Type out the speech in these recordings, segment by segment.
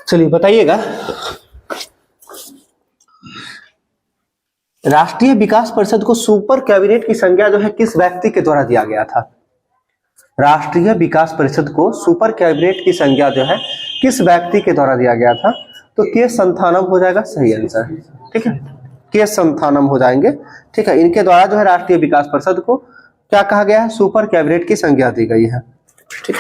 चलिए बताइएगा, राष्ट्रीय विकास परिषद को सुपर कैबिनेट की संज्ञा जो है किस व्यक्ति के द्वारा दिया गया था? राष्ट्रीय विकास परिषद को सुपर कैबिनेट की संज्ञा जो है किस व्यक्ति के द्वारा दिया गया था? तो के संथानम हो जाएगा सही आंसर। ठीक है, के संथानम हो जाएंगे। ठीक है, इनके द्वारा जो है राष्ट्रीय विकास परिषद को क्या कहा गया है? सुपर कैबिनेट की संज्ञा दी गई है। ठीक,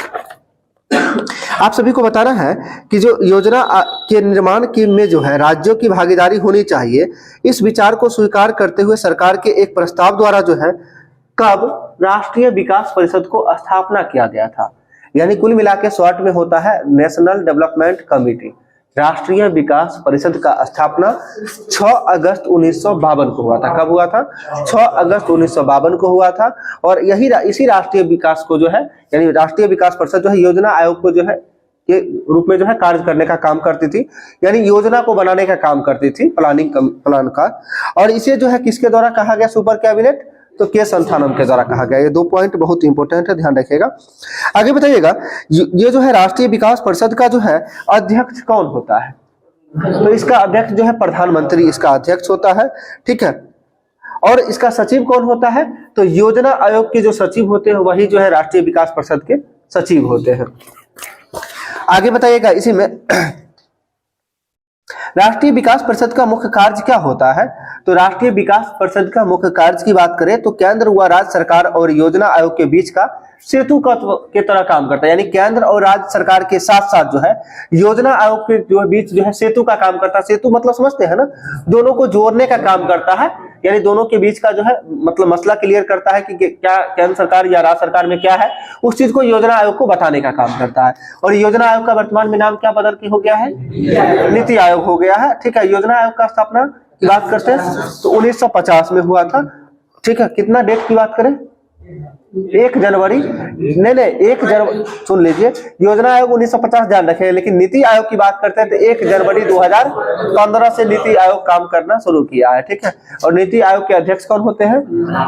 आप सभी को बताना है कि जो योजना के निर्माण की में जो है राज्यों की भागीदारी होनी चाहिए, इस विचार को स्वीकार करते हुए सरकार के एक प्रस्ताव द्वारा जो है कब राष्ट्रीय विकास परिषद को स्थापना किया गया था? यानी कुल मिला के शॉर्ट में होता है नेशनल डेवलपमेंट कमेटी। राष्ट्रीय विकास परिषद का स्थापना 6 अगस्त 1952 को हुआ था। कब हुआ था? 6 अगस्त 1952 को हुआ था। और इसी राष्ट्रीय विकास को जो है यानी राष्ट्रीय विकास परिषद जो है योजना आयोग को जो है के रूप में जो है कार्य करने का काम करती थी, यानी योजना को बनाने का काम करती थी, प्लान का। और इसे जो है किसके द्वारा कहा गया सुपर कैबिनेट? तो के संथानम के द्वारा कहा गया। ये 2 पॉइंट बहुत इंपॉर्टेंट है, ध्यान रखिएगा। आगे बताइएगा, ये जो है राष्ट्रीय विकास परिषद का जो है अध्यक्ष कौन होता है? तो इसका अध्यक्ष जो है प्रधानमंत्री इसका अध्यक्ष होता है। ठीक है, और इसका सचिव कौन होता है? तो योजना आयोग के जो सचिव होते हैं वही जो है राष्ट्रीय विकास परिषद के सचिव होते हैं। आगे बताइएगा, इसी में राष्ट्रीय विकास परिषद का मुख्य कार्य क्या होता है? तो राष्ट्रीय विकास परिषद का मुख्य कार्य की बात करें तो केंद्र व राज्य सरकार और योजना आयोग के बीच का सेतु के तरह काम करता है। यानी केंद्र और राज्य सरकार के साथ साथ जो है योजना आयोग के जो बीच जो है सेतु का काम करता है। सेतु मतलब समझते हैं ना, दोनों को जोड़ने का काम करता है। यानी दोनों के बीच का जो है मतलब मसला क्लियर करता है कि क्या केंद्र सरकार या राज्य सरकार में क्या है, उस चीज को योजना आयोग को बताने का काम करता है। और योजना आयोग का वर्तमान में नाम क्या बदल के हो गया है? नीति आयोग हो गया है। ठीक है, योजना आयोग का स्थापना की बात करते हैं तो 1950 में हुआ था। ठीक है, कितना डेट की बात करें? 1 जनवरी नहीं 1 जनवरी, सुन लीजिए, योजना आयोग 1950 ध्यान रखें, लेकिन नीति आयोग की बात करते हैं तो 1 जनवरी 2015 से नीति आयोग काम करना शुरू किया है। ठीक है, और नीति आयोग के अध्यक्ष कौन होते हैं?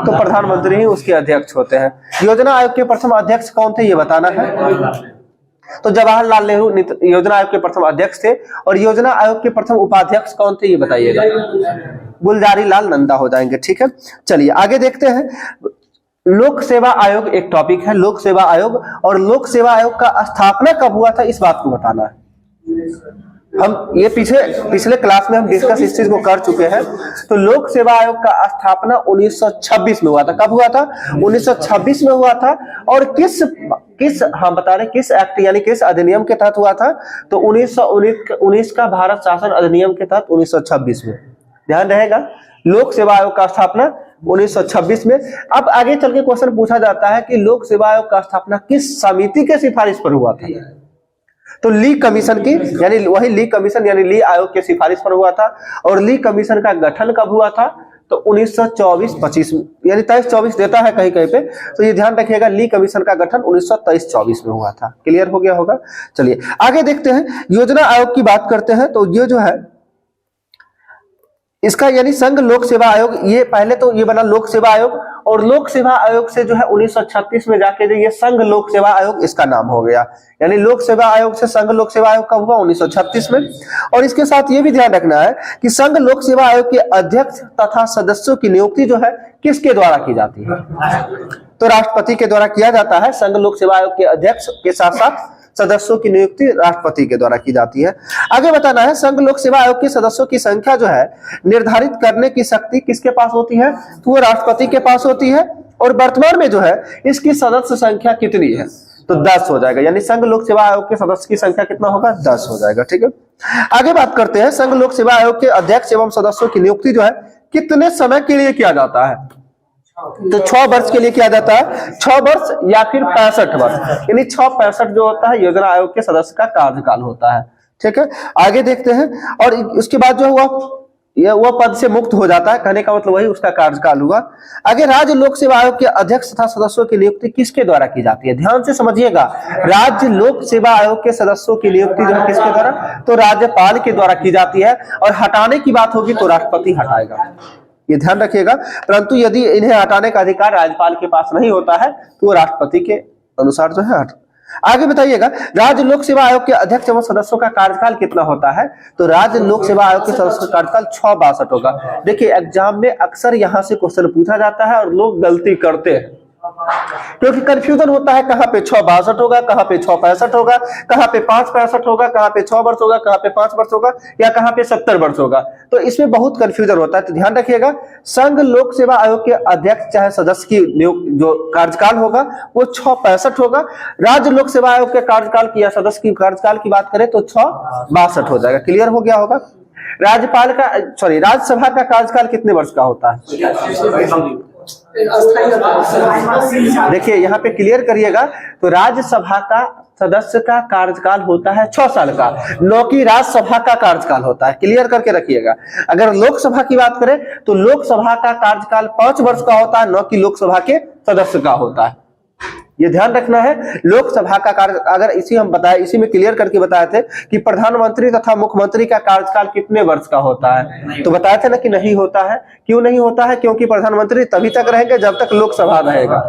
तो प्रधानमंत्री ही उसके अध्यक्ष होते हैं। योजना आयोग के प्रथम अध्यक्ष कौन थे ये बताना है। तो जवाहरलाल नेहरू योजना आयोग के प्रथम अध्यक्ष थे। और योजना आयोग के प्रथम उपाध्यक्ष कौन थे ये बताइएगा? गुलजारी लाल नंदा हो जाएंगे। ठीक है, चलिए आगे देखते हैं। लोक सेवा आयोग एक टॉपिक है, लोक सेवा आयोग। और लोक सेवा आयोग का स्थापना कब हुआ था इस बात को बताना है। हम ये पिछले क्लास में हम डिस्कस इस चीज को कर चुके हैं। तो लोक सेवा आयोग का स्थापना 1926 में हुआ था। कब हुआ था? 1926 में हुआ था। और किस हम बता रहे किस एक्ट यानी किस अधिनियम के तहत हुआ था? तो 1919 का भारत शासन अधिनियम के तहत 1926 में। ध्यान रहेगा, लोक सेवा आयोग का स्थापना 1926 में। अब आगे चल के क्वेश्चन पूछा जाता है कि लोक सेवा आयोग का स्थापना किस समिति के सिफारिश पर हुआ था? तो ली कमीशन की, यानी वही ली कमीशन यानी ली आयोग के सिफारिश पर हुआ था। और ली कमीशन का गठन कब हुआ था? तो 1924-25 यानी 23-24 देता है कहीं कहीं पे, तो ये ध्यान रखिएगा, ली कमीशन का गठन 1923-24 में हुआ था। क्लियर हो गया होगा। चलिए आगे देखते हैं, योजना आयोग की बात करते हैं। तो ये जो है इसका यानी संघ लोक सेवा आयोग, ये पहले तो ये बना लोक सेवा आयोग, और लोक सेवा आयोग से जो है 1936 में जाके जो ये संघ लोक सेवा आयोग इसका नाम हो गया। यानी लोक सेवा आयोग से संघ लोक सेवा आयोग कब हुआ? 1936 में। और इसके साथ ये भी ध्यान रखना है कि संघ लोक सेवा आयोग के अध्यक्ष तथा सदस्यों की नियुक्ति जो है किसके द्वारा की जाती है? तो राष्ट्रपति के द्वारा किया जाता है। संघ लोक सेवा आयोग के अध्यक्ष के साथ साथ सदस्यों की नियुक्ति राष्ट्रपति के द्वारा की जाती है। आगे बताना है, संघ लोक सेवा आयोग के सदस्यों की संख्या जो है निर्धारित करने की शक्ति किसके पास होती है? तो वो राष्ट्रपति के पास होती है। और वर्तमान में जो है इसकी सदस्य संख्या कितनी है? तो 10 हो जाएगा। यानी संघ लोक सेवा आयोग के सदस्य की संख्या कितना होगा? 10 हो जाएगा। ठीक है, आगे बात करते हैं, संघ लोक सेवा आयोग के अध्यक्ष एवं सदस्यों की नियुक्ति जो है कितने समय के लिए किया जाता है? तो 6 वर्ष के लिए किया जाता है। 6 वर्ष या फिर 65 वर्ष, यानी 6-65 जो होता है योजना आयोग के सदस्य का कार्यकाल होता है। ठीक है, आगे देखते हैं। और उसके बाद जो हुआ वह पद से मुक्त हो जाता है, कहने का मतलब वही उसका कार्यकाल हुआ। आगे राज्य लोक सेवा आयोग के अध्यक्ष तथा सदस्यों की नियुक्ति किसके द्वारा की जाती है? ध्यान से समझिएगा, राज्य लोक सेवा आयोग के सदस्यों की नियुक्ति जो है किसके द्वारा? तो राज्यपाल के द्वारा की जाती है। और हटाने की बात होगी तो राष्ट्रपति हटाएगा, ये ध्यान रखिएगा। परंतु यदि इन्हें हटाने का अधिकार राज्यपाल के पास नहीं होता है तो वो राष्ट्रपति के अनुसार जो है आगे बताइएगा, राज्य लोक सेवा आयोग के अध्यक्ष एवं सदस्यों का कार्यकाल कितना होता है? तो राज्य लोक सेवा आयोग के सदस्यों का कार्यकाल 662 होगा। देखिए एग्जाम में अक्सर यहां से क्वेश्चन पूछा जाता है और लोग गलती करते हैं क्योंकि कंफ्यूजन होता है, कहां पे 662 होगा, कहां पे 665 होगा, कहां पे 565 होगा, कहां पे 6 वर्ष होगा, कहां पे 5 वर्ष होगा, या कहां पे 70 वर्ष होगा। तो इसमें बहुत कंफ्यूजन होता है, तो ध्यान रखिएगा, संघ लोक सेवा आयोग के अध्यक्ष चाहे सदस्य की जो कार्यकाल होगा वो 665 होगा। राज्य लोक सेवा आयोग के कार्यकाल की या सदस्य की कार्यकाल की बात करें तो 662 हो जाएगा। क्लियर हो गया होगा। राज्यपाल का राज्यसभा का कार्यकाल कितने वर्ष का होता है? देखिए यहाँ पे क्लियर करिएगा, तो राज्यसभा का सदस्य का कार्यकाल होता है 6 साल का, न कि राज्यसभा का कार्यकाल होता है। क्लियर करके रखिएगा। अगर लोकसभा की बात करें तो लोकसभा का कार्यकाल 5 वर्ष का होता है, न कि लोकसभा के सदस्य का होता है। ये ध्यान रखना है। लोकसभा का कार्य, अगर इसी में क्लियर करके बताए थे कि प्रधानमंत्री तथा मुख्यमंत्री का कार्यकाल कितने वर्ष का होता है, तो बताए थे ना कि नहीं होता है। क्यों नहीं होता है? क्योंकि प्रधानमंत्री तभी तक रहेंगे जब तक लोकसभा रहेगा,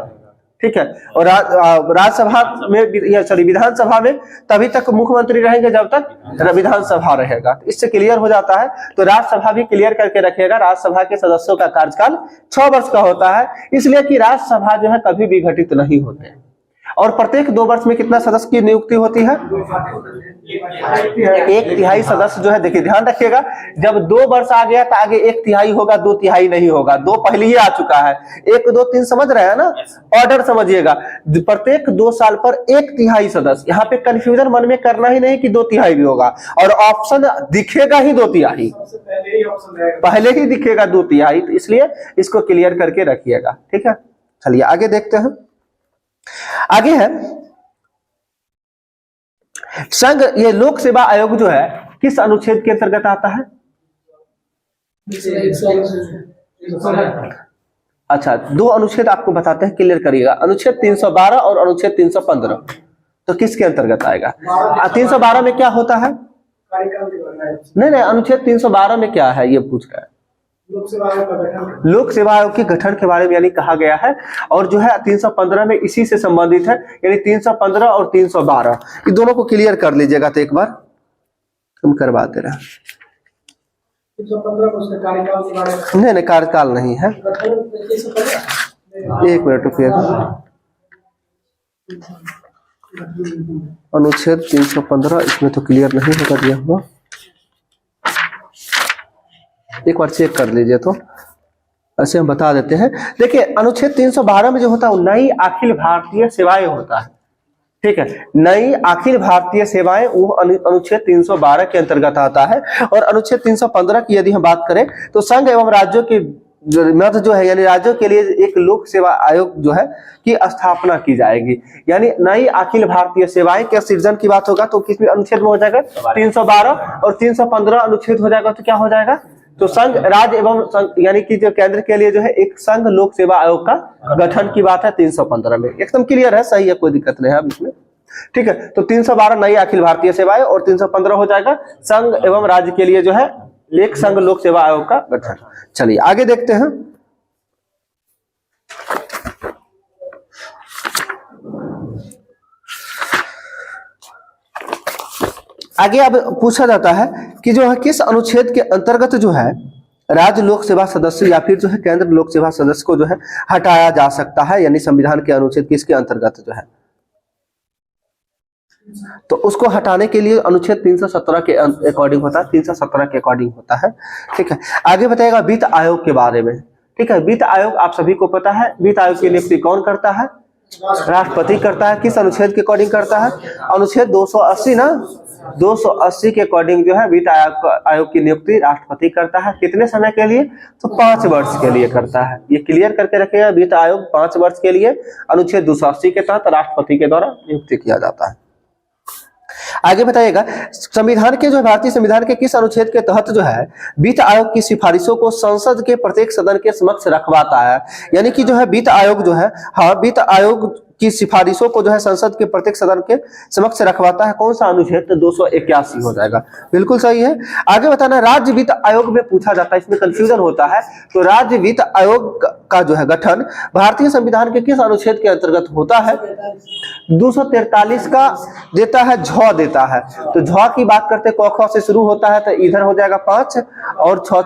ठीक है, और राज्यसभा में विधानसभा में तभी तक मुख्यमंत्री रहेंगे जब तक विधानसभा रहेगा। इससे क्लियर हो जाता है। तो राज्यसभा भी क्लियर करके रखिएगा, राज्यसभा के सदस्यों का कार्यकाल 6 वर्ष का होता है, इसलिए कि राज्यसभा जो है कभी भी गठित नहीं होते। और प्रत्येक 2 वर्ष में कितना सदस्य की नियुक्ति होती है? 1/3 सदस्य जो है। देखिए ध्यान रखिएगा, जब 2 वर्ष आ गया तो आगे 1/3 होगा, 2/3 नहीं होगा। 2 पहले ही आ चुका है, 1 2 3 समझ रहे हैं ना, ऑर्डर समझिएगा। प्रत्येक 2 साल पर 1/3 सदस्य। यहाँ पे कंफ्यूजन मन में करना ही नहीं कि 2/3 भी होगा, और ऑप्शन दिखेगा ही 2/3, पहले ही दिखेगा 2/3, तो इसलिए इसको क्लियर करके रखिएगा, ठीक है। चलिए आगे देखते हैं। आगे है संघ, ये लोक सेवा आयोग जो है किस अनुच्छेद के अंतर्गत आता है? अच्छा, 2 अनुच्छेद आपको बताते हैं, क्लियर करिएगा। अनुच्छेद 312 और अनुच्छेद 315, तो किसके अंतर्गत आएगा? 312 में क्या होता है? नहीं, अनुच्छेद 312 में क्या है ये पूछ रहा है। लोक सेवा आयोग के गठन के बारे में यानी कहा गया है, और जो है 315 में इसी से संबंधित है, यानी 315 और 312 ये दोनों को क्लियर कर लीजिएगा। तो एक बार हम करवा दे रहे हैं। 315 नहीं, कार्यकाल नहीं है। 1 मिनट रुकिएगा। अनुच्छेद 315 इसमें तो क्लियर नहीं होगा दिया हुआ, एक बार चेक कर लीजिए। तो ऐसे हम बता देते हैं। देखिए अनुच्छेद 312 में जो होता है वो नई अखिल भारतीय सेवाएं होता है, ठीक है। नई अखिल भारतीय सेवाएं वो अनुच्छेद 312 के अंतर्गत आता है। और अनुच्छेद 315 की यदि हम बात करें तो संघ एवं राज्यों के मध्य जो है, यानी राज्यों के लिए एक लोक सेवा आयोग जो है की स्थापना की जाएगी। यानी नई अखिल भारतीय सेवाएं के सृजन की बात होगा तो किस अनुच्छेद में हो जाएगा? 312 और 315 अनुच्छेद हो जाएगा, तो क्या हो जाएगा? तो संघ राज्य एवं यानी कि जो केंद्र के लिए जो है एक संघ लोक सेवा आयोग का गठन की बात है 315 में। एकदम क्लियर है, सही है, कोई दिक्कत नहीं है अब इसमें, ठीक है। तो 312 नई अखिल भारतीय सेवाएं और 315 हो जाएगा संघ एवं राज्य के लिए जो है एक संघ लोक सेवा आयोग का गठन। चलिए आगे देखते हैं। आगे अब पूछा जाता है कि जो है किस अनुच्छेद के अंतर्गत जो है राज्य लोक सेवा सदस्य या फिर जो है केंद्र लोक सेवा सदस्य को जो है हटाया जा सकता है, यानी संविधान के अनुच्छेद किसके अंतर्गत जो है, तो उसको हटाने के लिए अनुच्छेद 317 के अकॉर्डिंग होता है, 317 के अकॉर्डिंग होता है, ठीक है। आगे बताएगा वित्त आयोग के बारे में, ठीक है। वित्त आयोग आप सभी को पता है, वित्त आयोग की नियुक्ति कौन करता है? राष्ट्रपति करता है। किस अनुच्छेद के अकॉर्डिंग करता है? अनुच्छेद 280 ना, 280 के अकॉर्डिंग जो है वित्त आयोग की नियुक्ति राष्ट्रपति करता है। कितने समय के लिए? तो 5 वर्ष के लिए करता है। ये क्लियर करके रखेगा, वित्त आयोग 5 वर्ष के लिए अनुच्छेद 280 के तहत राष्ट्रपति के द्वारा नियुक्ति किया जाता है। आगे बताइएगा संविधान के जो भारतीय संविधान के किस अनुच्छेद के तहत जो है वित्त आयोग की सिफारिशों को संसद के प्रत्येक सदन के समक्ष रखवाता है। यानी कि जो है वित्त आयोग जो है, हाँ, वित्त आयोग की सिफारिशों को जो है संसद के प्रत्येक सदन के समक्ष रखवाता है। कौन सा अनुच्छेद? तो 281 हो जाएगा, बिल्कुल सही है। आगे बताना, राज्य वित्त आयोग में पूछा जाता है, इसमें कंफ्यूजन होता है। तो राज्य वित्त आयोग का जो है गठन भारतीय संविधान के किस अनुच्छेद के अंतर्गत होता है? 243 का देता है, झ देता है। तो झ की बात करते क ख से शुरू होता है, तो इधर हो जाएगा 5 और 6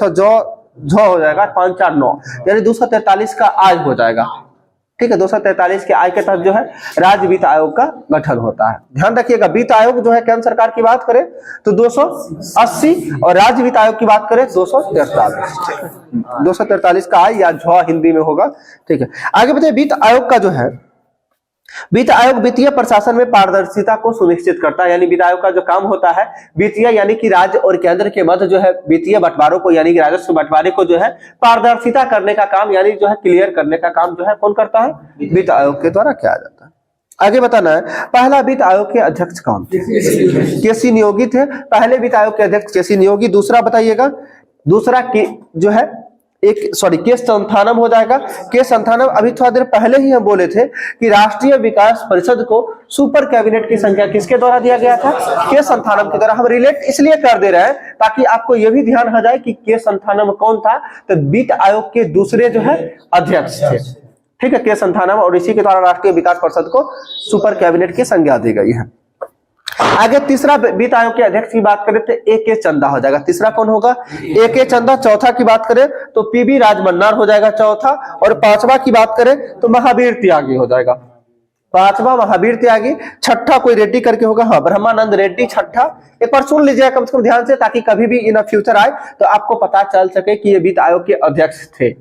झ हो जाएगा 5 4 9, यानी 243 का आय हो जाएगा। ठीक है, 243 के आय के तहत जो है राज्य वित्त आयोग का गठन होता है। ध्यान रखिएगा, वित्त आयोग जो है केंद्र सरकार की बात करें तो 280 और राज्य वित्त आयोग की बात करें 243। 243 का आय या झ हिंदी में होगा। ठीक है, आगे बताइए, वित्त आयोग का जो है, वित्त आयोग वित्तीय प्रशासन में पारदर्शिता को सुनिश्चित करता है। यानी वित्त आयोग का जो काम होता है वित्तीय, यानी कि राज्य और केंद्र के मध्य जो है वित्तीय बंटवारों को, यानी कि राजस्व बंटवारे को जो है पारदर्शिता करने का काम, यानी जो है क्लियर करने का काम जो है कौन करता है? वित्त आयोग के द्वारा किया जाता है। आगे बताना है, पहला वित्त आयोग के अध्यक्ष कौन थे? केसी नियोगी थे पहले वित्त आयोग के अध्यक्ष, केसी नियोगी। दूसरा बताइएगा, दूसरा जो है के संथानम हो जाएगा। के संथानम अभी थोड़ा देर पहले ही हम बोले थे कि राष्ट्रीय विकास परिषद को सुपर कैबिनेट की संख्या किसके द्वारा दिया गया था? के संथानम के द्वारा। हम रिलेट इसलिए कर दे रहे हैं ताकि आपको यह भी ध्यान हो जाए कि के संथानम कौन था, तो वित्त आयोग के दूसरे जो है अध्यक्ष थे। ठीक है, के संथानम, और इसी के द्वारा राष्ट्रीय विकास परिषद को सुपर कैबिनेट की संज्ञा दी गई है। आगे तीसरा वित्त आयोग के अध्यक्ष की बात करें तो ए.के. चंदा हो जाएगा। तीसरा कौन होगा? ए.के. चंदा। चौथा की बात करें तो पी.बी. राजमन्नार हो जाएगा चौथा। और पांचवा की बात करें तो महावीर त्यागी हो जाएगा, पांचवा महावीर त्यागी। छठा कोई रेड्डी करके होगा, हाँ, ब्रह्मानंद रेड्डी छठा। एक बार सुन लीजिएगा कम से कम ध्यान से, ताकि कभी भी इन फ्यूचर आए तो आपको पता चल सके कि ये वित्त आयोग के अध्यक्ष थे।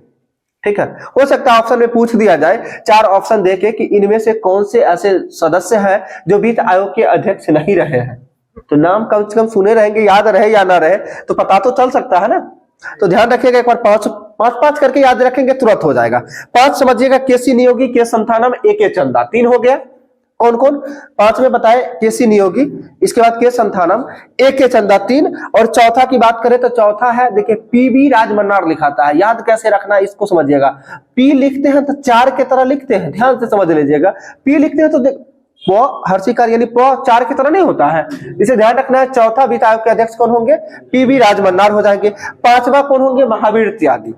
ठीक है, हो सकता है ऑप्शन में पूछ दिया जाए, 4 ऑप्शन देके कि इनमें से कौन से ऐसे सदस्य हैं जो वित्त आयोग के अध्यक्ष नहीं रहे हैं। तो नाम कम से कम सुने रहेंगे, याद रहे या ना रहे तो पता तो चल सकता है ना। तो ध्यान रखिएगा, एक बार पांच करके याद रखेंगे तुरंत हो जाएगा। 5 समझिएगा, केसी नियोगी, के संथानम, ए.के. चंदा। 3 हो गया। कौन कौन? 5 में बताए केसी नियोगी, इसके बाद के संथानम, ए.के. चंदा 3, और चौथा की बात करें तो चौथा है, देखिए पी.बी. राजमन्नार लिखाता है। याद कैसे रखना है इसको समझिएगा। पी लिखते हैं तो 4 की तरह लिखते हैं, ध्यान से समझ लीजिएगा। पी लिखते हैं तो हर्षिकार यानी 4 की तरह नहीं होता है, इसे ध्यान रखना है। चौथा वित्त आयोग के अध्यक्ष कौन होंगे? पी.बी. राजमन्नार हो जाएंगे। 5वां कौन होंगे? महावीर त्यागी।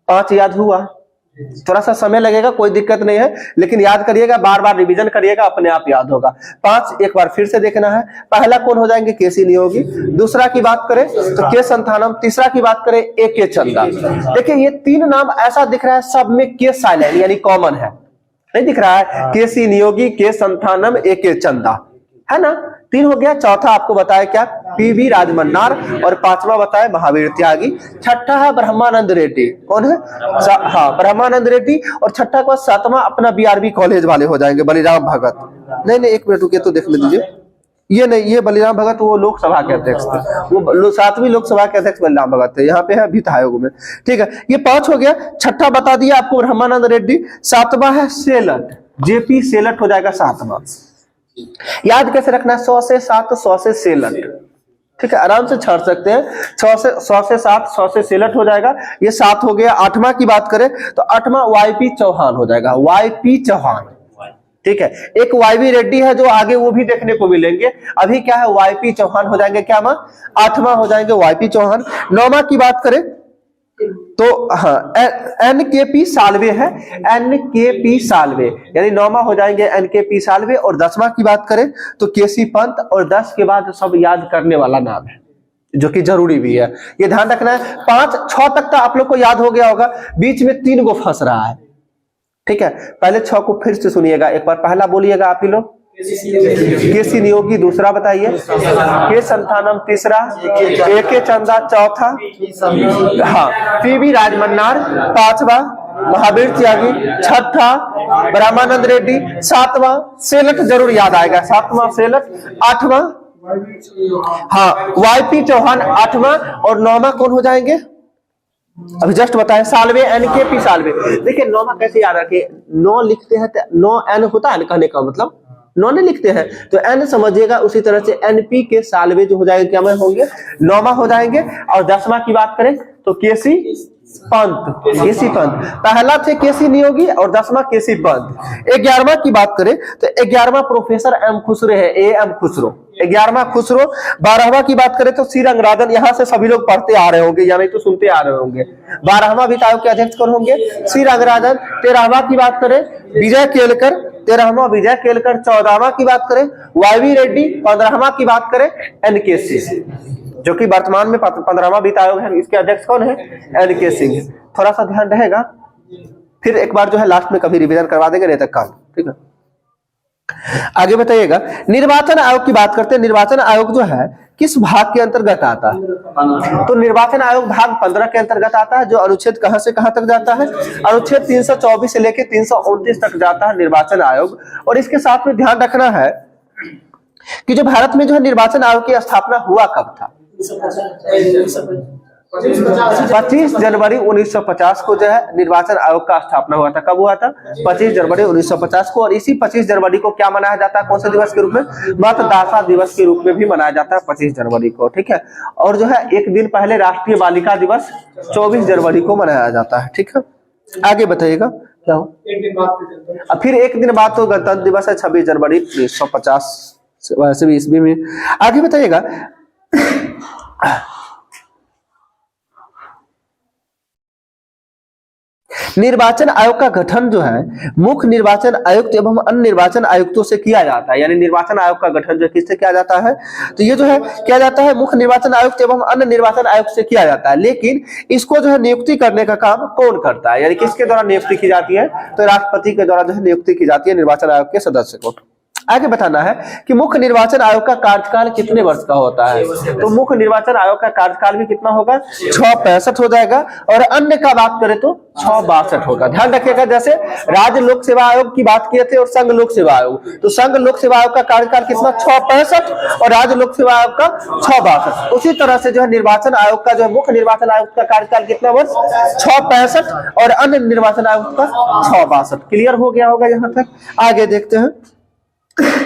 5 याद हुआ? थोड़ा सा समय लगेगा, कोई दिक्कत नहीं है, लेकिन याद करिएगा, बार बार रिवीजन करिएगा, अपने आप याद होगा। 5 एक बार फिर से देखना है। पहला कौन हो जाएंगे? केसी नियोगी। दूसरा की बात करें तो के संथानम। तीसरा की बात करें ए.के. चंदा। देखिए ये 3 नाम ऐसा दिख रहा है सब में के साइलेंट यानी कॉमन है, नहीं दिख रहा है? केसी नियोगी, के संथानम, ए.के. चंदा, है ना? 3 हो गया। चौथा आपको बताया क्या? पी.बी. राजमन्नार। और 5वां बताया महावीर त्यागी। छठा है ब्रह्मानंद रेड्डी। कौन है? हाँ, ब्रह्मानंद रेड्डी। और छठा के बाद 7वां अपना बीआरबी कॉलेज वाले हो जाएंगे, बलिराम भगत। नहीं, एक मिनट रुकिए तो देख लीजिए। ये नहीं, ये बलिराम भगत वो लोकसभा के अध्यक्ष थे, वो 7वीं लोकसभा के अध्यक्ष बलिराम भगत थे। यहाँ पे है वित्त आयोग में। ठीक है, ये 5 हो गया। छठा बता दिया आपको ब्रह्मानंद रेड्डी। 7वां है सेलट, जेपी सेलट हो जाएगा 7वां। याद कैसे रखना है? 100 से 7, 100 से सेलट। ठीक है, आराम से छाड़ सकते हैं। 100 से 7, 100 से सेलट हो जाएगा। ये 7 हो गया। 8वां की बात करें तो 8वां वाई.पी. चौहान हो जाएगा, वाई.पी. चौहान। ठीक है, एक वाई.बी. रेड्डी है जो आगे वो भी देखने को मिलेंगे। अभी क्या है? वाई.पी. चौहान हो जाएंगे। क्या मां? 8वां हो जाएंगे वाई.पी. चौहान। 9वां की बात करें तो हाँ, एन.के.पी. साल्वे है, एन.के.पी. साल्वे, यानी 9वां हो जाएंगे एन.के.पी. साल्वे। और 10वां की बात करें तो केसी पंत। और 10 के बाद सब याद करने वाला नाम है जो कि जरूरी भी है, ये ध्यान रखना है। 5, 6 तक तो आप लोग को याद हो गया होगा, बीच में 3 गो फंस रहा है। ठीक है, पहले 6 को फिर से सुनिएगा एक बार। पहला बोलिएगा आप ही लोग, केसी नियोगी। दूसरा बताइए, के संथानम। तीसरा ए.के. चंदा। चौथा हाँ पी.बी. राजमन्नार। 5वां महावीर त्यागी। छठा ब्रह्मानंद रेड्डी। 7वां सेलट, जरूर याद आएगा, 7वां सेलट। 8वां हाँ वाई.पी. चौहान 8वां। और 9वां कौन हो जाएंगे? अभी जस्ट बताए, साल्वे, एन.के.पी. साल्वे। देखिए 9वां कैसे याद रखे? 9 लिखते हैं तो 9 एन होता है, कहने का मतलब 9 नहीं लिखते हैं तो एन समझिएगा। उसी तरह से एन.पी. के साल्वे जो हो जाएंगे क्या में होंगे? 9वां हो जाएंगे। और 10वां की बात करें तो केसी पंत, केसी पंत पहला थे केसी नियोगी और 10वां केसी पंत। 11वां की बात करें तो 11वां प्रोफेसर एम खुसरो है, ए एम खुसरो, 11वां खुसरो। 12वां की बात करें तो सी रंगराजन, यहां से सभी लोग पढ़ते आ रहे होंगे या नहीं तो सुनते आ रहे होंगे। 12वां वित्त आयोग के अध्यक्ष कौन होंगे? सी रंगराजन। 13वां की बात करें विजय केलकर, 13वां विजय केलकर। 14वां की बात करें वाईवी रेड्डी। 15वां की बात करें एनके सिंह, जो कि वर्तमान में 15वां वित्त आयोग है, इसके अध्यक्ष कौन है? एनके सिंह। थोड़ा सा ध्यान रहेगा, फिर एक बार जो है लास्ट में कभी रिवीजन करवा देंगे, नहीं तक काल, ठीक है। आगे बताइएगा, निर्वाचन आयोग की बात करते हैं। निर्वाचन आयोग जो है किस भाग के अंतर्गत आता है? तो निर्वाचन आयोग भाग 15 के अंतर्गत आता है, जो अनुच्छेद कहां से कहां तक जाता है? अनुच्छेद 324 से लेकर 329 तक जाता है निर्वाचन आयोग। और इसके साथ में ध्यान रखना है कि जो भारत में जो है निर्वाचन आयोग की स्थापना हुआ कब था? 25 जनवरी 1950 को जो है निर्वाचन आयोग का स्थापना हुआ था। कब हुआ था? 25 जनवरी 1950 को। और इसी 25 जनवरी को क्या मनाया जाता है? कौन से दिवस के रूप में? मतदाता दिवस के रूप में भी मनाया जाता है 25 जनवरी को, ठीक है। और जो है एक दिन पहले राष्ट्रीय बालिका दिवस 24 जनवरी को मनाया जाता है, ठीक है। आगे बताइएगा क्या हो? फिर एक दिन बाद तो गणतंत्र दिवस है 26 जनवरी 1950, वैसे भी ईस्वी में। आगे बताइएगा, निर्वाचन आयोग का गठन जो है मुख्य निर्वाचन आयुक्त एवं अन्य निर्वाचन आयुक्तों से किया जाता है। यानी निर्वाचन आयोग का गठन जो किससे किया जाता है? तो ये जो है किया जाता है मुख्य निर्वाचन आयुक्त एवं अन्य निर्वाचन आयुक्त से किया जाता है। लेकिन इसको जो है नियुक्ति करने का काम कौन करता है? यानी किसके द्वारा नियुक्ति की जाती है? तो राष्ट्रपति के द्वारा जो है नियुक्ति की जाती है निर्वाचन आयोग के सदस्य को। आगे बताना है कि मुख्य निर्वाचन आयोग का कार्यकाल कितने वर्ष का होता है? तो मुख्य निर्वाचन आयोग का कार्यकाल भी कितना होगा? 665 हो जाएगा। और अन्य का बात करें तो 662 होगा। ध्यान रखिएगा, जैसे राज्य लोक सेवा आयोग की बात किए थे और संघ लोक सेवा आयोग, तो संघ लोक सेवा आयोग का कार्यकाल कितना? 665 और राज्य लोक सेवा आयोग का 662। उसी तरह से जो है निर्वाचन आयोग का जो है मुख्य निर्वाचन आयोग का कार्यकाल कितना वर्ष? 665 और अन्य निर्वाचन आयोग का 662। क्लियर हो गया होगा यहाँ तक? आगे देखते हैं।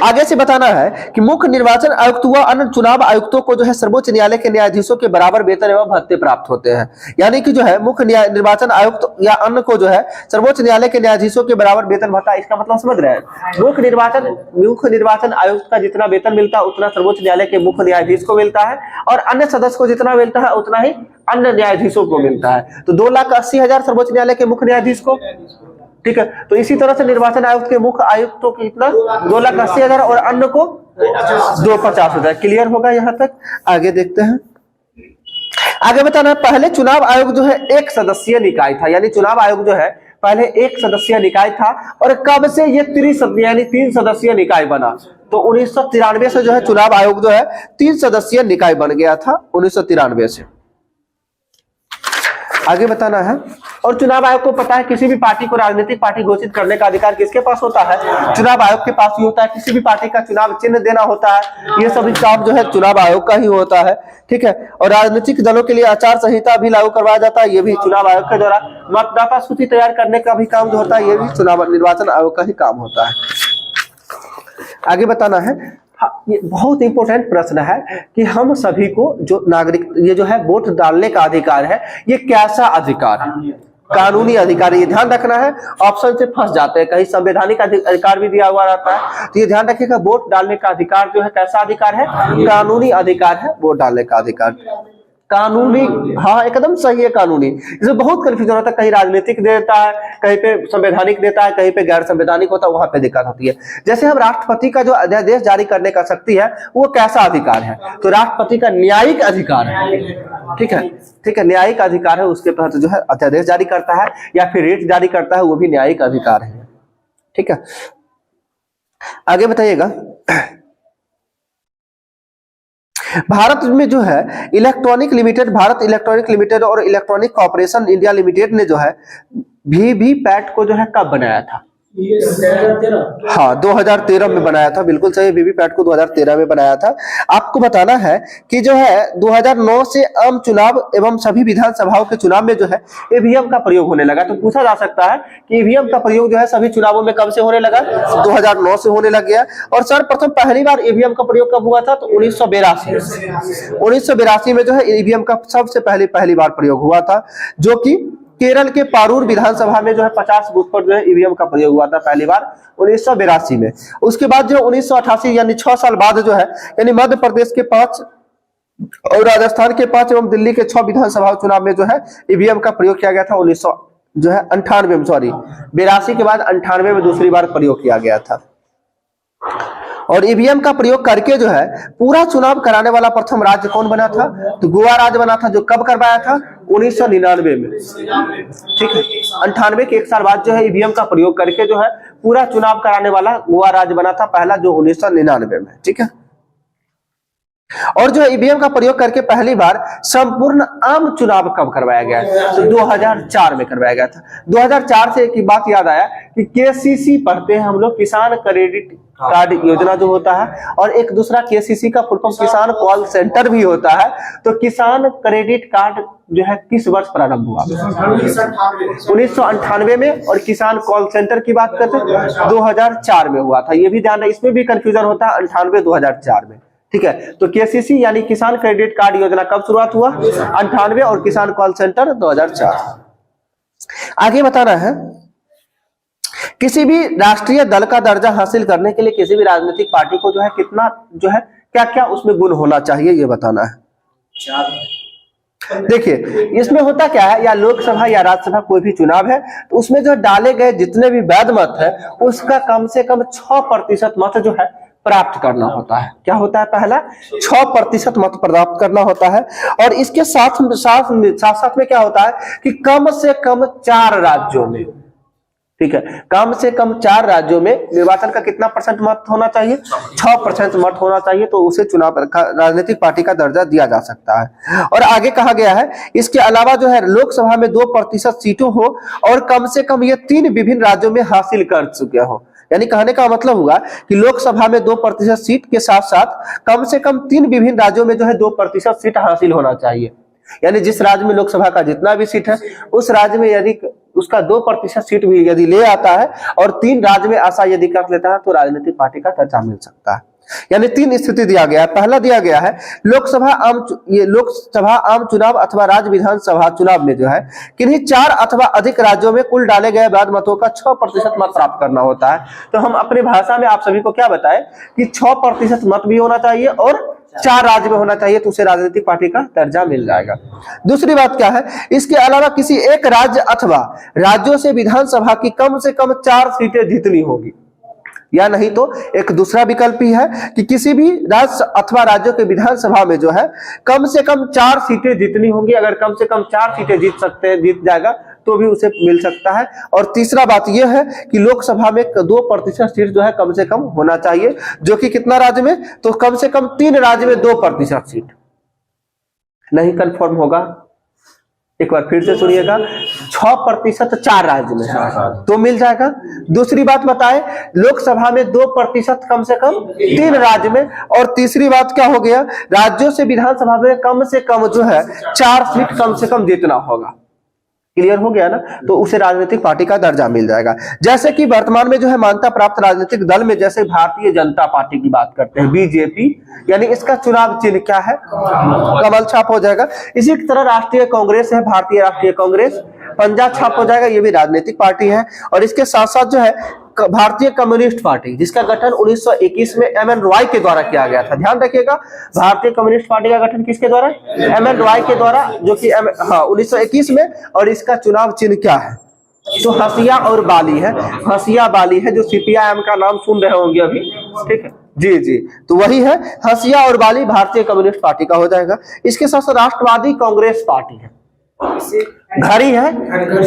आगे से बताना है कि मुख्य निर्वाचन आयुक्त व अन्य चुनाव आयुक्तों को जो है सर्वोच्च न्यायालय के न्यायाधीशों के बराबर वेतन एवं भत्ते प्राप्त होते हैं। यानी कि जो है मुख्य निर्वाचन आयुक्त या अन्य को जो है सर्वोच्च न्यायालय के न्यायाधीशों के बराबर वेतन भत्ता, इसका मतलब समझ रहे हैं? मुख्य निर्वाचन आयुक्त का जितना वेतन मिलता है उतना सर्वोच्च न्यायालय के मुख्य न्यायाधीश को मिलता है, और अन्य सदस्य को जितना मिलता है उतना ही अन्य न्यायाधीशों को मिलता है। तो 2,80,000 सर्वोच्च न्यायालय के मुख्य न्यायाधीश को, ठीक है। तो इसी तरह से निर्वाचन आयोग के मुख्य आयुक्तों की कितना? 2,80,000 और अन्य को 250,000। क्लियर होगा यहाँ तक? आगे देखते हैं। आगे बताना, पहले चुनाव आयोग जो है एक सदस्यीय निकाय था। यानी चुनाव आयोग जो है पहले एक सदस्यीय निकाय था। और कब से ये 3 सदस्यीय निकाय बना? तो 1993 से जो है चुनाव आयोग जो है 3 सदस्यीय निकाय बन गया था 1993 से। आगे बताना है, और चुनाव आयोग को पता है किसी भी पार्टी को राजनीतिक पार्टी घोषित करने का अधिकार किसके पास होता है? चुनाव आयोग के पास ही होता है। किसी भी पार्टी का चुनाव चिन्ह देना होता है, ये सभी काम जो है चुनाव आयोग का ही होता है, ठीक है। और राजनीतिक दलों के लिए आचार संहिता भी लागू करवाया जाता है, ये भी चुनाव आयोग के द्वारा। मतदाता सूची तैयार करने का भी काम जो होता है ये भी चुनाव निर्वाचन आयोग का ही काम होता है। आगे बताना है, ये बहुत इंपॉर्टेंट प्रश्न है कि हम सभी को जो नागरिक ये जो है वोट डालने का अधिकार है, ये कैसा अधिकार है? कानूनी अधिकार। ये ध्यान रखना है, ऑप्शन से फंस जाते हैं, कहीं संवैधानिक अधिकार भी दिया हुआ रहता है। तो ये ध्यान रखिएगा, वोट डालने का अधिकार जो है कैसा अधिकार है? कानूनी अधिकार है वोट डालने का अधिकार। कानूनी, हाँ एकदम सही है, कानूनी। इसमें बहुत कंफ्यूजन होता है, कहीं राजनीतिक देता है, कहीं पे संवैधानिक देता है, कहीं पे गैर संवैधानिक होता है, वहां पे दिक्कत होती है। जैसे हम राष्ट्रपति का जो अध्यादेश जारी करने का शक्ति है वो कैसा अधिकार है? तो राष्ट्रपति का न्यायिक अधिकार है, ठीक है, ठीक है, न्यायिक अधिकार है। उसके तहत जो है अध्यादेश जारी करता है या फिर रेट जारी करता है, वो भी न्यायिक अधिकार है, ठीक है। आगे बताइएगा, भारत में जो है electronic limited, Bharat electronic limited और इलेक्ट्रॉनिक कॉर्पोरेशन इंडिया लिमिटेड ने जो है वीवीपैट को जो है कब बनाया था? हाँ 2013 में बनाया था, बिल्कुल सही, वीवीपैट को 2013 में बनाया था। आपको बताना है कि जो है 2009 से आम चुनाव एवं सभी विधानसभाओं के चुनाव में जो है ईवीएम का प्रयोग होने लगा। तो पूछा जा सकता है कि ईवीएम का प्रयोग जो है सभी चुनावों में कब से होने लगा? 2009 से होने लग गया। और सर्वप्रथम पहली बार ईवीएम का प्रयोग कब हुआ था? तो 1982 में जो है ईवीएम का सबसे पहली बार प्रयोग हुआ था, जो कि केरल के पारूर विधानसभा में जो है 50 बूथ पर जो है ईवीएम का प्रयोग हुआ था पहली बार 1982 में। उसके बाद जो 1988 यानी 6 साल बाद जो है, यानी मध्य प्रदेश के 5 और राजस्थान के 5 एवं दिल्ली के 6 विधानसभा चुनाव में जो है ईवीएम का प्रयोग किया गया था। 82 के बाद 98 में दूसरी बार प्रयोग किया गया था। और ईवीएम का प्रयोग करके जो है पूरा चुनाव कराने वाला प्रथम राज्य कौन बना था? तो गोवा राज्य बना था, जो कब करवाया था? 1999 में। ठीक है, 98 के 1 साल बाद जो है ईवीएम का प्रयोग करके जो है पूरा चुनाव कराने वाला गोवा राज्य बना था पहला, जो 1999 में। ठीक है, और जो ईवीएम का प्रयोग करके पहली बार संपूर्ण आम चुनाव कब करवाया गया? तो 2004 में करवाया गया था। 2004 से एक बात याद आया कि केसीसी पढ़ते हैं हम लोग, किसान क्रेडिट कार्ड योजना जो होता है, और एक दूसरा केसीसी का फुल फॉर्म किसान कॉल सेंटर भी होता है। तो किसान क्रेडिट कार्ड जो है किस वर्ष प्रारंभ हुआ? 1998 में। और किसान कॉल सेंटर की बात करते हैं 2004 में हुआ था। ये भी ध्यान है, इसमें भी कंफ्यूजन होता है 98 2004 में। ठीक है, तो केसीसी यानी किसान क्रेडिट कार्ड योजना कब शुरुआत हुआ? 98, और किसान कॉल सेंटर 2004। आगे बताना है, किसी भी राष्ट्रीय दल का दर्जा हासिल करने के लिए किसी भी राजनीतिक पार्टी को जो है कितना जो है क्या उसमें गुण होना चाहिए, ये बताना है। देखिए इसमें होता क्या है, या लोकसभा या राज्यसभा कोई भी चुनाव है, तो उसमें जो डाले गए जितने भी वैध मत है उसका कम से कम 6% मत जो है प्राप्त करना होता है। क्या होता है? पहला 6% मत प्राप्त करना होता है। और इसके साथ में क्या होता है कि कम से कम 4 राज्यों में, ठीक है, कम से कम 4 राज्यों में निर्वाचन का कितना % मत होना चाहिए? 6% मत होना चाहिए, तो उसे चुनाव राजनीतिक पार्टी का दर्जा दिया जा सकता है। और आगे कहा गया है, इसके अलावा जो है लोकसभा में 2% सीटों हो और कम से कम ये 3 विभिन्न राज्यों में हासिल कर चुके हो। यानी कहने का मतलब हुआ कि लोकसभा में 2% सीट के साथ साथ कम से कम 3 विभिन्न राज्यों में जो है 2% सीट हासिल होना चाहिए। यानी जिस राज्य में लोकसभा का जितना भी सीट है उस राज्य में यदि उसका 2% सीट भी यदि ले आता है और 3 राज्य में आशा यदि कर लेता है तो राजनीतिक पार्टी का दर्जा मिल सकता है। यानी 3 स्थिति दिया गया है। पहला दिया गया है लोकसभा आम चुनाव अथवा राज्य विधानसभा चुनाव में जो है किन्हीं 4 अथवा अधिक राज्यों में कुल डाले गए वैध मतों का 6% मत प्राप्त करना होता है। तो हम अपनी भाषा में आप सभी को क्या बताएं कि 6% मत भी होना चाहिए और 4 राज्य में होना चाहिए, तो उसे राजनीतिक पार्टी का दर्जा मिल जाएगा। दूसरी बात क्या है, इसके अलावा किसी एक राज्य अथवा राज्यों से विधानसभा की कम से कम 4 सीटें जीतनी होगी। या नहीं तो एक दूसरा विकल्प ही है कि किसी भी राज्य अथवा राज्यों के विधानसभा में जो है कम से कम 4 सीटें जीतनी होंगी। अगर कम से कम 4 सीटें जीत जाएगा तो भी उसे मिल सकता है। और तीसरा बात यह है कि लोकसभा में 2% सीट जो है कम से कम होना चाहिए, जो कि कितना राज्य में? तो कम से कम 3 राज्य में 2% सीट। नहीं कंफर्म होगा, एक बार फिर से सुनिएगा, 6% 4 राज्य में तो मिल जाएगा। दूसरी बात बताएं, लोकसभा में 2% कम से कम 3 राज्य में। और तीसरी बात क्या हो गया, राज्यों से विधानसभा में कम से कम जो है 4 सीट कम से कम जीतना होगा। क्लियर हो गया ना? तो उसे राजनीतिक पार्टी का दर्जा मिल जाएगा। जैसे कि वर्तमान में जो है मान्यता प्राप्त राजनीतिक दल में जैसे भारतीय जनता पार्टी की बात करते हैं, बीजेपी, यानी इसका चुनाव चिन्ह क्या है? कमल छाप हो जाएगा। इसी तरह राष्ट्रीय कांग्रेस है, भारतीय राष्ट्रीय कांग्रेस, पंजा छाप हो जाएगा, ये भी राजनीतिक पार्टी है। और इसके साथ साथ जो है भारतीय कम्युनिस्ट पार्टी, जिसका गठन 1921 में एम.एन. रॉय के द्वारा किया गया था। ध्यान रखिएगा, भारतीय कम्युनिस्ट पार्टी का गठन किसके द्वारा? एम.एन. रॉय के द्वारा, जो कि 1921 में। और इसका चुनाव चिन्ह क्या है? तो हंसिया और बाली है। हंसिया बाली है, जो सीपीआईएम का नाम सुन रहे होंगे अभी, ठीक है जी जी, तो वही है हंसिया और बाली, भारतीय कम्युनिस्ट पार्टी का हो जाएगा। इसके साथ साथ राष्ट्रवादी कांग्रेस पार्टी है, घड़ी है,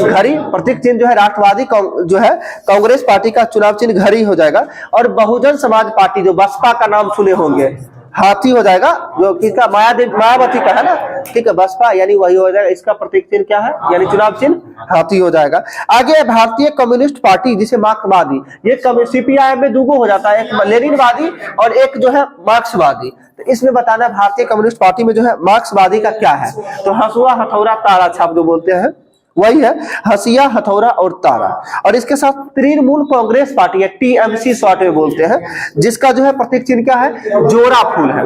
घड़ी प्रतीक चिन्ह जो है राष्ट्रवादी जो है कांग्रेस पार्टी का चुनाव चिन्ह घड़ी हो जाएगा। और बहुजन समाज पार्टी, जो बसपा का नाम सुने होंगे, हाथी हो जाएगा, जो किसका मायावती का है ना, ठीक है, बसपा, यानी वही हो जाएगा। इसका प्रतीक चिन्ह क्या है, यानी चुनाव चिन्ह हाथी हो जाएगा। आगे है भारतीय कम्युनिस्ट पार्टी, जिसे मार्क्सवादी, ये सीपीआई में दूगो हो जाता है, एक लेनिनवादी और एक जो है मार्क्सवादी। तो इसमें बताना भारतीय कम्युनिस्ट पार्टी में जो है मार्क्सवादी का क्या है, तो हसुआ हथौड़ा तारा छाप जो बोलते हैं वही है, हसिया हथौड़ा और तारा। और इसके साथ तृणमूल कांग्रेस पार्टी है, टीएमसी शॉर्ट में बोलते हैं, जिसका जो है प्रतीक चिन्ह क्या है, जोड़ा फूल है,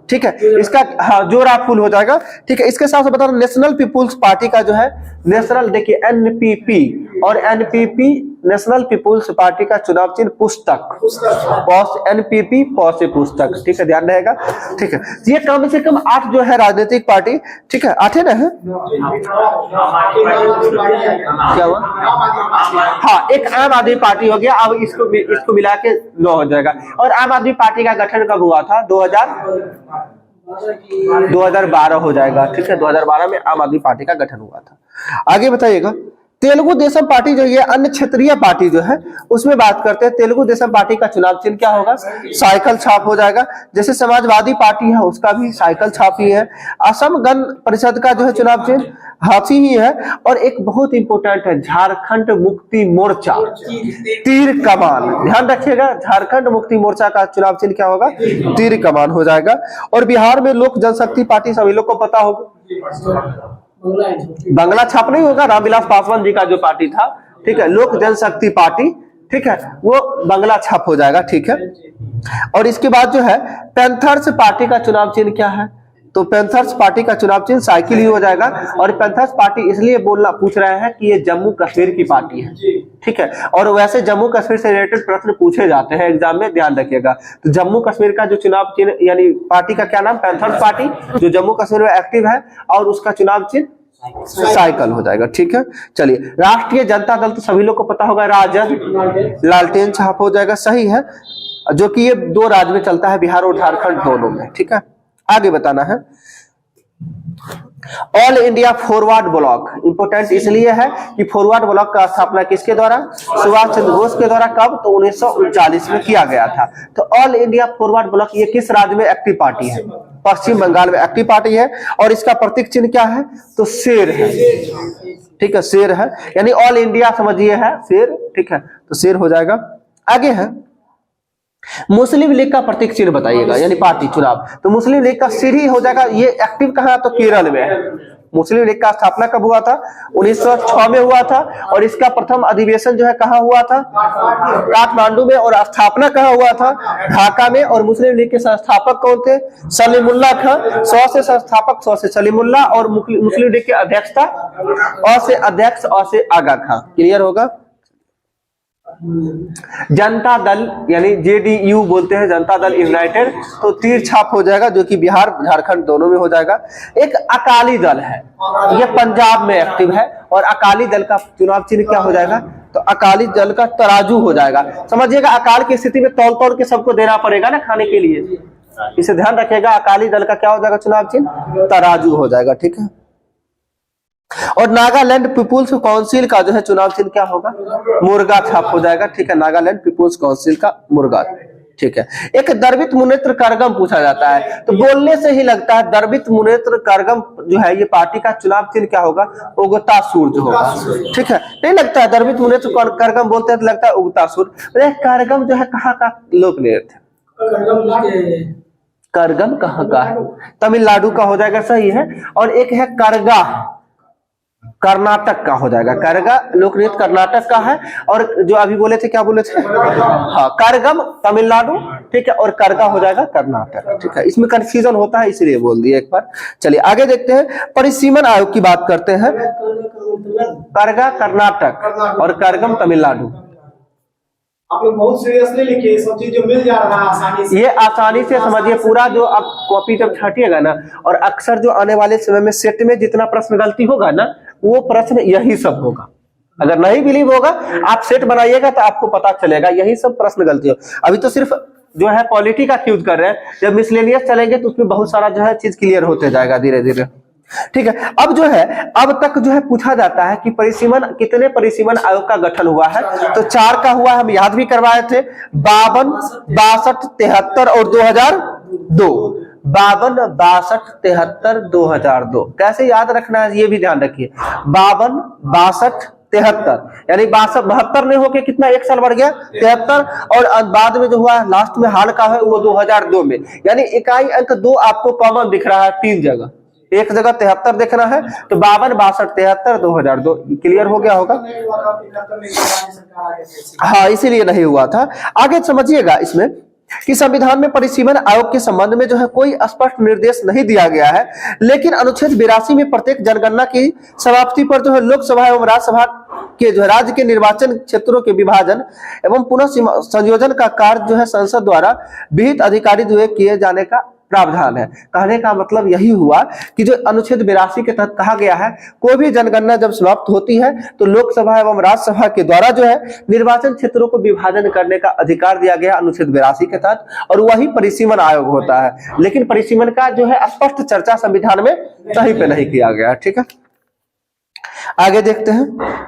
ठीक है, इसका हाँ जोड़ा फूल हो जाएगा, ठीक है। इसके साथ बता रहा नेशनल पीपुल्स पार्टी का जो है नेशनल, देखिए एनपीपी, और एनपीपी नेशनल पीपुल्स पार्टी का चुनाव चिन्ह पुस्तक, एनपीपी पॉस पुस्तक, ठीक है, ध्यान रहेगा, ठीक है। ये कम से कम 8 जो है राजनीतिक पार्टी, ठीक है, 8 ना है, क्या हुआ, हाँ एक आम आदमी पार्टी हो गया, अब इसको मिला के 9 हो जाएगा। और आम आदमी पार्टी का गठन कब हुआ था, 2012 हो जाएगा, ठीक है, 2012 में आम आदमी पार्टी का गठन हुआ था। आगे बताइएगा, तेलुगु देशम पार्टी जो ये अन्य क्षेत्रीय पार्टी जो है उसमें बात करते हैं। तेलुगु देशम पार्टी का चुनाव चिन्ह क्या होगा, साइकिल छाप हो जाएगा। जैसे समाजवादी पार्टी है उसका भी साइकिल छाप ही है। असम गण परिषद का जो है चुनाव चिन्ह हाथी ही है। और एक बहुत इंपॉर्टेंट है, झारखंड मुक्ति मोर्चा तीर कमान, ध्यान रखिएगा, झारखंड मुक्ति मोर्चा का चुनाव चिन्ह क्या होगा, तीर कमान हो जाएगा। और बिहार में लोक जनशक्ति पार्टी सभी लोग को पता होगा, बंगला छाप नहीं होगा, रामविलास पासवान जी का जो पार्टी था, ठीक है, लोक जनशक्ति पार्टी, ठीक है, वो बंगला छाप हो जाएगा, ठीक है। और इसके बाद जो है पैंथर्स पार्टी का चुनाव चिन्ह क्या है, तो पैंथर्स पार्टी का चुनाव चिन्ह साइकिल ही हो जाएगा। और पैंथर्स पार्टी इसलिए पूछ रहे हैं कि ये जम्मू कश्मीर की पार्टी है, ठीक है, और वैसे जम्मू कश्मीर से रिलेटेड प्रश्न पूछे जाते हैं एग्जाम में, ध्यान रखिएगा। तो जम्मू कश्मीर का जो चुनाव चिन्ह यानी पार्टी का क्या नाम, पैंथर्स पार्टी, जो जम्मू कश्मीर में एक्टिव है, और उसका चुनाव चिन्ह साइकिल हो जाएगा, ठीक है। चलिए, राष्ट्रीय जनता दल तो सभी लोग को पता होगा, राजद लालटेन छाप हो जाएगा, सही है, जो कि ये 2 राज्य में चलता है, बिहार और झारखंड दोनों में, ठीक है। आगे बताना है, all India forward block important इसलिए है कि फॉरवर्ड ब्लॉक का स्थापना किसके द्वारा, सुभाष चंद्र बोस के द्वारा, कब, तो 1939 में किया गया था। तो ऑल इंडिया फॉरवर्ड ब्लॉक ये किस राज्य में एक्टिव पार्टी है, पश्चिम बंगाल में एक्टिव पार्टी है। और इसका प्रतीक चिन्ह क्या है, तो शेर है, ठीक है, शेर है, यानी ऑल इंडिया समझिए है शेर, ठीक है, तो शेर हो जाएगा। आगे है मुस्लिम लीग का प्रतीक चिन्ह बताइएगा, यानी पार्टी चुनाव, तो मुस्लिम लीग का सिर ही हो जाएगा। ये एक्टिव कहाँ, तो केरल में है। मुस्लिम लीग का स्थापना कब हुआ था, 1906 में हुआ था। और इसका प्रथम अधिवेशन जो है कहाँ हुआ था, काठमांडू में। और स्थापना कहाँ हुआ था, ढाका में। और मुस्लिम लीग के संस्थापक कौन थे, सलीमुल्लाह खां, 100 से संस्थापक, 100 से सलीमुल्लाह। और मुस्लिम लीग के अध्यक्ष था, अ से अध्यक्ष, अ से आगा खां। क्लियर होगा। जनता दल यानी जेडीयू बोलते हैं, जनता दल यूनाइटेड, तो तीर छाप हो जाएगा, जो कि बिहार झारखंड दोनों में हो जाएगा। एक अकाली दल है, ये पंजाब में एक्टिव है। और अकाली दल का चुनाव चिन्ह क्या हो जाएगा, तो अकाली दल का तराजू हो जाएगा। समझिएगा, अकाल की स्थिति में तौल तौल के सबको देना पड़ेगा ना खाने के लिए, इसे ध्यान रखिएगा। अकाली दल का क्या हो जाएगा चुनाव चिन्ह, तराजू हो जाएगा, ठीक है। और नागालैंड पीपुल्स काउंसिल का जो है चुनाव चिन्ह क्या होगा, मुर्गा छाप हो जाएगा, ठीक है, नागालैंड पीपुल्स काउंसिल का मुर्गा, ठीक है। एक द्रविड़ मुनेत्र करगम पूछा जाता है, तो बोलने से ही लगता है द्रविड़ मुनेत्र करगम जो है ये पार्टी का चुनाव चिन्ह क्या होगा, उगता सूरज होगा, ठीक है। नहीं लगता है द्रविड़ मुनेत्र करगम बोलते हैं तो लगता है उगता सूरज। करगम जो है कहाँ का लोक नृत्य, करगम कहाँ का है, तमिलनाडु का हो जाएगा, सही है। और एक है करगा, कर्नाटक का हो जाएगा। करगा लोक नृत्य कर्नाटक का है। और जो अभी बोले थे, क्या बोले थे, हाँ, करगम तमिलनाडु, ठीक है, और करगा हो जाएगा कर्नाटक, ठीक है। इसमें कंफ्यूजन होता है इसलिए बोल दिए एक बार। चलिए आगे देखते हैं, परिसीमन आयोग की बात करते हैं। करगा कर्नाटक और करगम तमिलनाडु। आप लोग बहुत सीरियसली लिखिए, सब चीज जो मिल जा रहा है आसानी से, ये आसानी से समझिए। पूरा जो आप कॉपी जब छाटिएगा ना, और अक्सर जो आने वाले समय में सेट में जितना प्रश्न गलती होगा ना, वो प्रश्न यही सब होगा। अगर नहीं बिलीव होगा, आप सेट बनाइएगा तो आपको पता चलेगा यही सब प्रश्न गलती हो। अभी तो सिर्फ जो है पॉलिटी का यूज कर रहे हैं, जब मिसलेनियस चलेंगे तो उसमें बहुत सारा जो है चीज क्लियर होते जाएगा धीरे धीरे, ठीक है। अब जो है, अब तक जो है पूछा जाता है कि परिसीमन, कितने परिसीमन आयोग का गठन हुआ है, तो 4 का हुआ है, हम याद भी करवाए थे, 52, 62, 73 और 2000। दो, 52, 62, 73, 2002। कैसे याद रखना है ये भी ध्यान रखिए। 52, 62, 73, यानी 72 ने होके कितना एक साल बढ़ गया 73, और बाद में जो हुआ लास्ट में हाल का है वो 2002 में, यानी इकाई अंक 2 आपको कॉमन दिख रहा है 3 जगह, एक जगह 73 देखना है तो 52, 62, 73, 2002। क्लियर हो गया होगा। हाँ, इसीलिए नहीं हुआ था। आगे समझिएगा इसमें कि संविधान में परिसीमन आयोग के संबंध में जो है कोई स्पष्ट निर्देश नहीं दिया गया है, लेकिन अनुच्छेद 82 में प्रत्येक जनगणना की समाप्ति पर जो है लोकसभा एवं राज्यसभा के जो है राज्य के निर्वाचन क्षेत्रों के विभाजन एवं पुनः संयोजन का कार्य जो है संसद द्वारा विहित अधिकारी जो है किए जाने का प्रावधान है। कहने का मतलब यही हुआ कि जो अनुच्छेद 82 के तहत कहा गया है कोई भी जनगणना जब समाप्त होती है तो लोकसभा एवं राज्यसभा के द्वारा जो है निर्वाचन क्षेत्रों को विभाजन करने का अधिकार दिया गया अनुच्छेद 82 के तहत, और वही परिसीमन आयोग होता है। लेकिन परिसीमन का जो है स्पष्ट चर्चा संविधान में कहीं पे नहीं किया गया। ठीक है, आगे देखते हैं।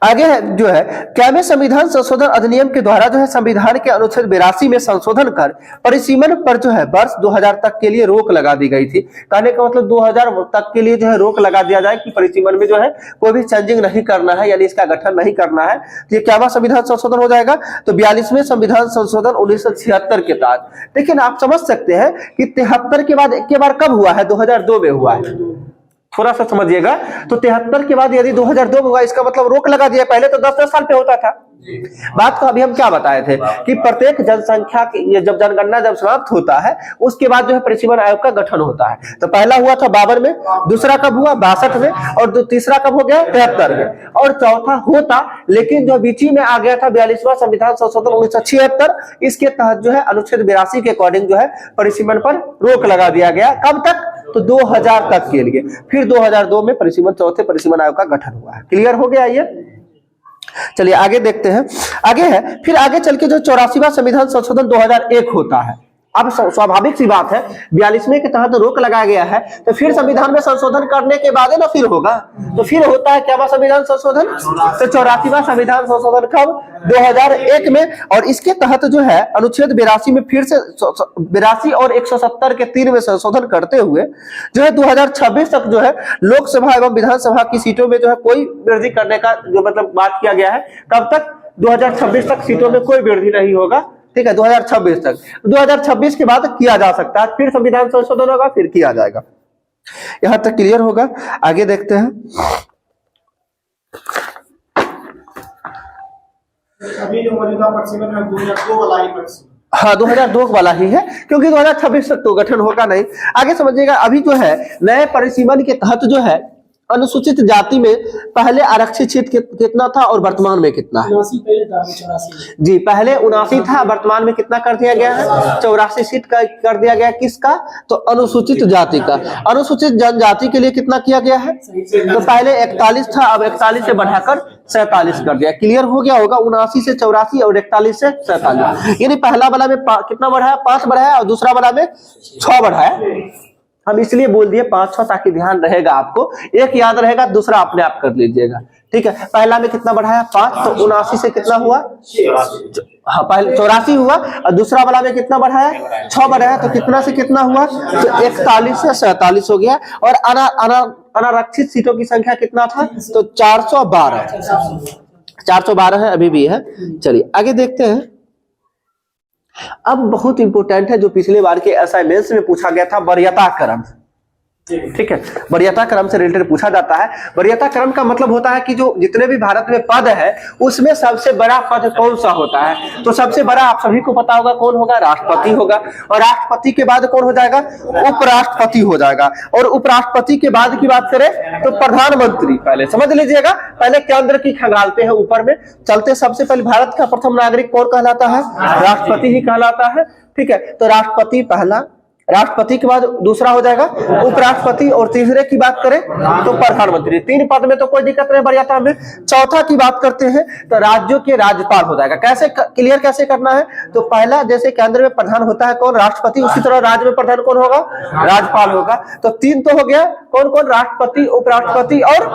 आगे जो है क्या में संविधान संशोधन अधिनियम के द्वारा जो है संविधान के अनुच्छेद 82 में संशोधन कर परिसीमन पर जो है वर्ष 2000 तक के लिए रोक लगा दी गई थी। कहने का मतलब 2000 तक के लिए जो है रोक लगा दिया जाए कि परिसीमन में जो है कोई भी चेंजिंग नहीं करना है, यानी इसका गठन नहीं करना है। तो ये क्या संविधान संशोधन हो जाएगा तो 42वें संविधान संशोधन 1976 के तहत। लेकिन आप समझ सकते हैं कि 73 के बाद एक बार कब हुआ है, 2002 में हुआ है। थोड़ा सा समझिएगा, तो 73 के बाद यदि 2002 में हुआ इसका मतलब रोक लगा दिया। पहले तो 10-10 साल पे होता था। बात को अभी हम क्या बताए थे कि प्रत्येक जनसंख्या की जब जनगणना जब समाप्त होता है उसके बाद जो है परिसीमन आयोग का गठन होता है। तो पहला हुआ था 52 में, दूसरा कब हुआ 62 में, और तीसरा कब हो गया 73 में, और चौथा होता लेकिन जो बीच में आ गया था 42वां संविधान संशोधन 1976। इसके तहत जो है अनुच्छेद 82 के अकॉर्डिंग जो है परिसीमन पर रोक लगा दिया गया। कब तक तो 2000 तक के लिए। फिर 2002 में परिसीमन चौथे परिसीमन आयोग का गठन हुआ है। क्लियर हो गया ये। चलिए आगे देखते हैं। आगे है फिर आगे चल के जो 84वां संविधान संशोधन 2001 होता है। अब स्वाभाविक सी बात है 42वें के तहत रोक लगाया गया है तो फिर संविधान में संशोधन करने के बाद ना फिर होगा। तो फिर होता है क्या संविधान संशोधन, तो 84वां संविधान संशोधन कब 2001 में, और इसके तहत जो है अनुच्छेद 82 में फिर से 82 और 170 के 3 में संशोधन करते हुए जो है 2026 तक जो है लोकसभा एवं विधानसभा की सीटों में जो है कोई वृद्धि करने का जो मतलब बात किया गया है। कब तक 2026 तक सीटों में कोई वृद्धि नहीं होगा। ठीक है, 2026 तक। 2026 के बाद किया जा सकता है, फिर संविधान संशोधन होगा, फिर किया जाएगा। यहां तक क्लियर होगा। आगे देखते हैं। अभी जो मौजूदा परिसीमन है 2002 वाला ही परिसीमन, हाँ 2002 वाला ही है, क्योंकि 2026 तक तो गठन होगा नहीं। आगे समझिएगा। अभी जो है नए परिसीमन के तहत जो है अनुसूचित जाति में पहले आरक्षित सीट कितना था और वर्तमान में कितना है? 84 जी, पहले 79 था, वर्तमान में कितना कर दिया गया है 84 सीट का कर दिया गया। किसका? तो अनुसूचित जाति का। अनुसूचित जनजाति के लिए कितना किया गया है? तो पहले 41 था, अब 41 से बढ़ाकर 47 कर दिया। क्लियर हो गया होगा। 79 से 84 और 41 से 47, यानी पहला वाला में कितना बढ़ाया 5 बढ़ाया और दूसरा वाला में 6 बढ़ाया। हम इसलिए बोल दिए 5-6 ताकि ध्यान रहेगा आपको, एक याद रहेगा दूसरा अपने आप कर लीजिएगा। ठीक है, पहला में कितना बढ़ाया 5, तो 79 से कितना हुआ हाँ पहले 84 हुआ, और दूसरा वाला में कितना बढ़ाया 6 बढ़ाया, तो कितना से कितना हुआ तो 41 से 47 हो गया। और अनारक्षित सीटों की संख्या कितना था तो 412 है, अभी भी है। चलिए आगे देखते हैं। अब बहुत इंपॉर्टेंट है जो पिछले बार के असाइनमेंट्स में पूछा गया था, वरीयता क्रम। ठीक है, वरीयता क्रम से रिलेटेड पूछा जाता है। वरीयता क्रम का मतलब होता है कि जो जितने भी भारत में पद है उसमें सबसे बड़ा पद कौन सा होता है। तो सबसे बड़ा आप सभी को पता होगा कौन होगा, राष्ट्रपति होगा। और राष्ट्रपति के बाद कौन हो जाएगा, उपराष्ट्रपति हो जाएगा। और उपराष्ट्रपति के बाद की बात करें तो प्रधानमंत्री। पहले समझ लीजिएगा, पहले केंद्र की खंगालते हैं ऊपर में चलते। सबसे पहले भारत का प्रथम नागरिक कौन कहलाता है, राष्ट्रपति ही कहलाता है। ठीक है, तो राष्ट्रपति पहला, राष्ट्रपति के बाद दूसरा हो जाएगा उपराष्ट्रपति, और तीसरे की बात करें तो प्रधानमंत्री। 3 पद में तो कोई दिक्कत नहीं वरीयता में। चौथा की बात करते हैं तो राज्यों के राज्यपाल हो जाएगा। कैसे क्लियर कैसे करना है, तो पहला जैसे केंद्र में प्रधान होता है कौन, राष्ट्रपति, उसी तरह राज्य में प्रधान कौन होगा, राज्यपाल होगा। तो 3 तो हो गया, कौन कौन, राष्ट्रपति, उपराष्ट्रपति और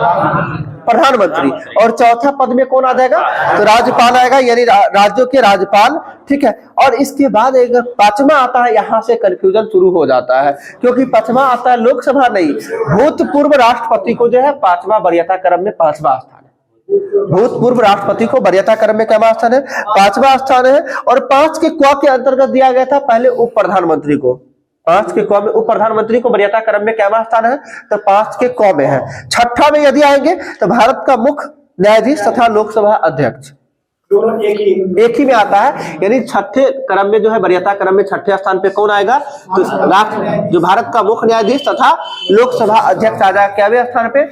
प्रधानमंत्री। और चौथा पद में कौन आ जाएगा? तो राज्यपाल आएगा, यानी राज्यों के राज्यपाल। ठीक है, और इसके बाद अगर पांचवा आता है, यहाँ से कंफ्यूजन शुरू हो जाता है, क्योंकि पांचवा आता है लोकसभा नहीं, भूतपूर्व राष्ट्रपति को जो है पांचवा वरीयता क्रम में पांचवा स्थान है। भूतपूर्व राष्ट्रपति को वरीयता क्रम में क्या स्थान है? पांचवा स्थान है। और 5 के क के अंतर्गत दिया गया था पहले उप प्रधानमंत्री को। 5 के क में उप प्रधानमंत्री को वरीयता क्रम में क्या स्थान है? तो 5 के क में है। छठा में यदि आएंगे तो भारत का मुख्य न्यायाधीश तथा लोकसभा अध्यक्ष, दोनों एक ही में आता है, यानी छठे क्रम में जो है वरीयता क्रम में छठे स्थान पे कौन आएगा? तो राष्ट्र जो भारत का मुख्य न्यायाधीश तथा लोकसभा अध्यक्ष आ जाएगा क्या स्थान पे?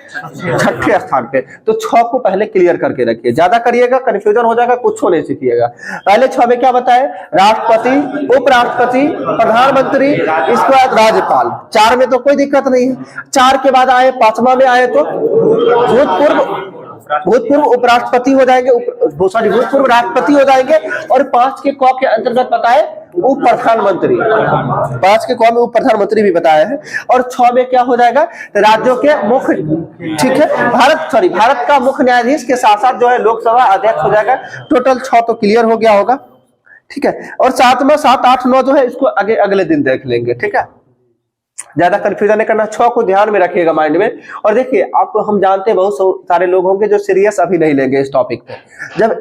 छठे स्थान पे। तो 6 को पहले क्लियर करके रखिए, ज्यादा करिएगा कंफ्यूजन हो जाएगा, कुछ नहीं सीखिएगा। पहले 6 में क्या बताए? राष्ट्रपति, उपराष्ट्रपति, प्रधानमंत्री, इसके बाद राज्यपाल। 4 में तो कोई दिक्कत नहीं है। 4 के बाद आए 5वां में आए तो भूतपूर्व उपराष्ट्रपति हो जाएंगे, भूतपूर्व राष्ट्रपति हो जाएंगे। और 5 के क के अंतर्गत बताए उप प्रधानमंत्री, 5 के क में उप प्रधानमंत्री भी बताया है। और 6 में क्या हो जाएगा? राज्यों के मुख्य, ठीक है, भारत का मुख्य न्यायाधीश के साथ साथ जो है लोकसभा अध्यक्ष हो जाएगा। टोटल 6 तो क्लियर हो गया होगा, ठीक है। और 7 8 9 जो है इसको अगले दिन देख लेंगे, ठीक है, ज्यादा कंफ्यूजन नहीं करना। 6 को ध्यान में रखिएगा माइंड में। और देखिए, आपको हम जानते हैं बहुत सारे लोग होंगे जो सीरियस अभी नहीं लेंगे इस टॉपिक पे। जब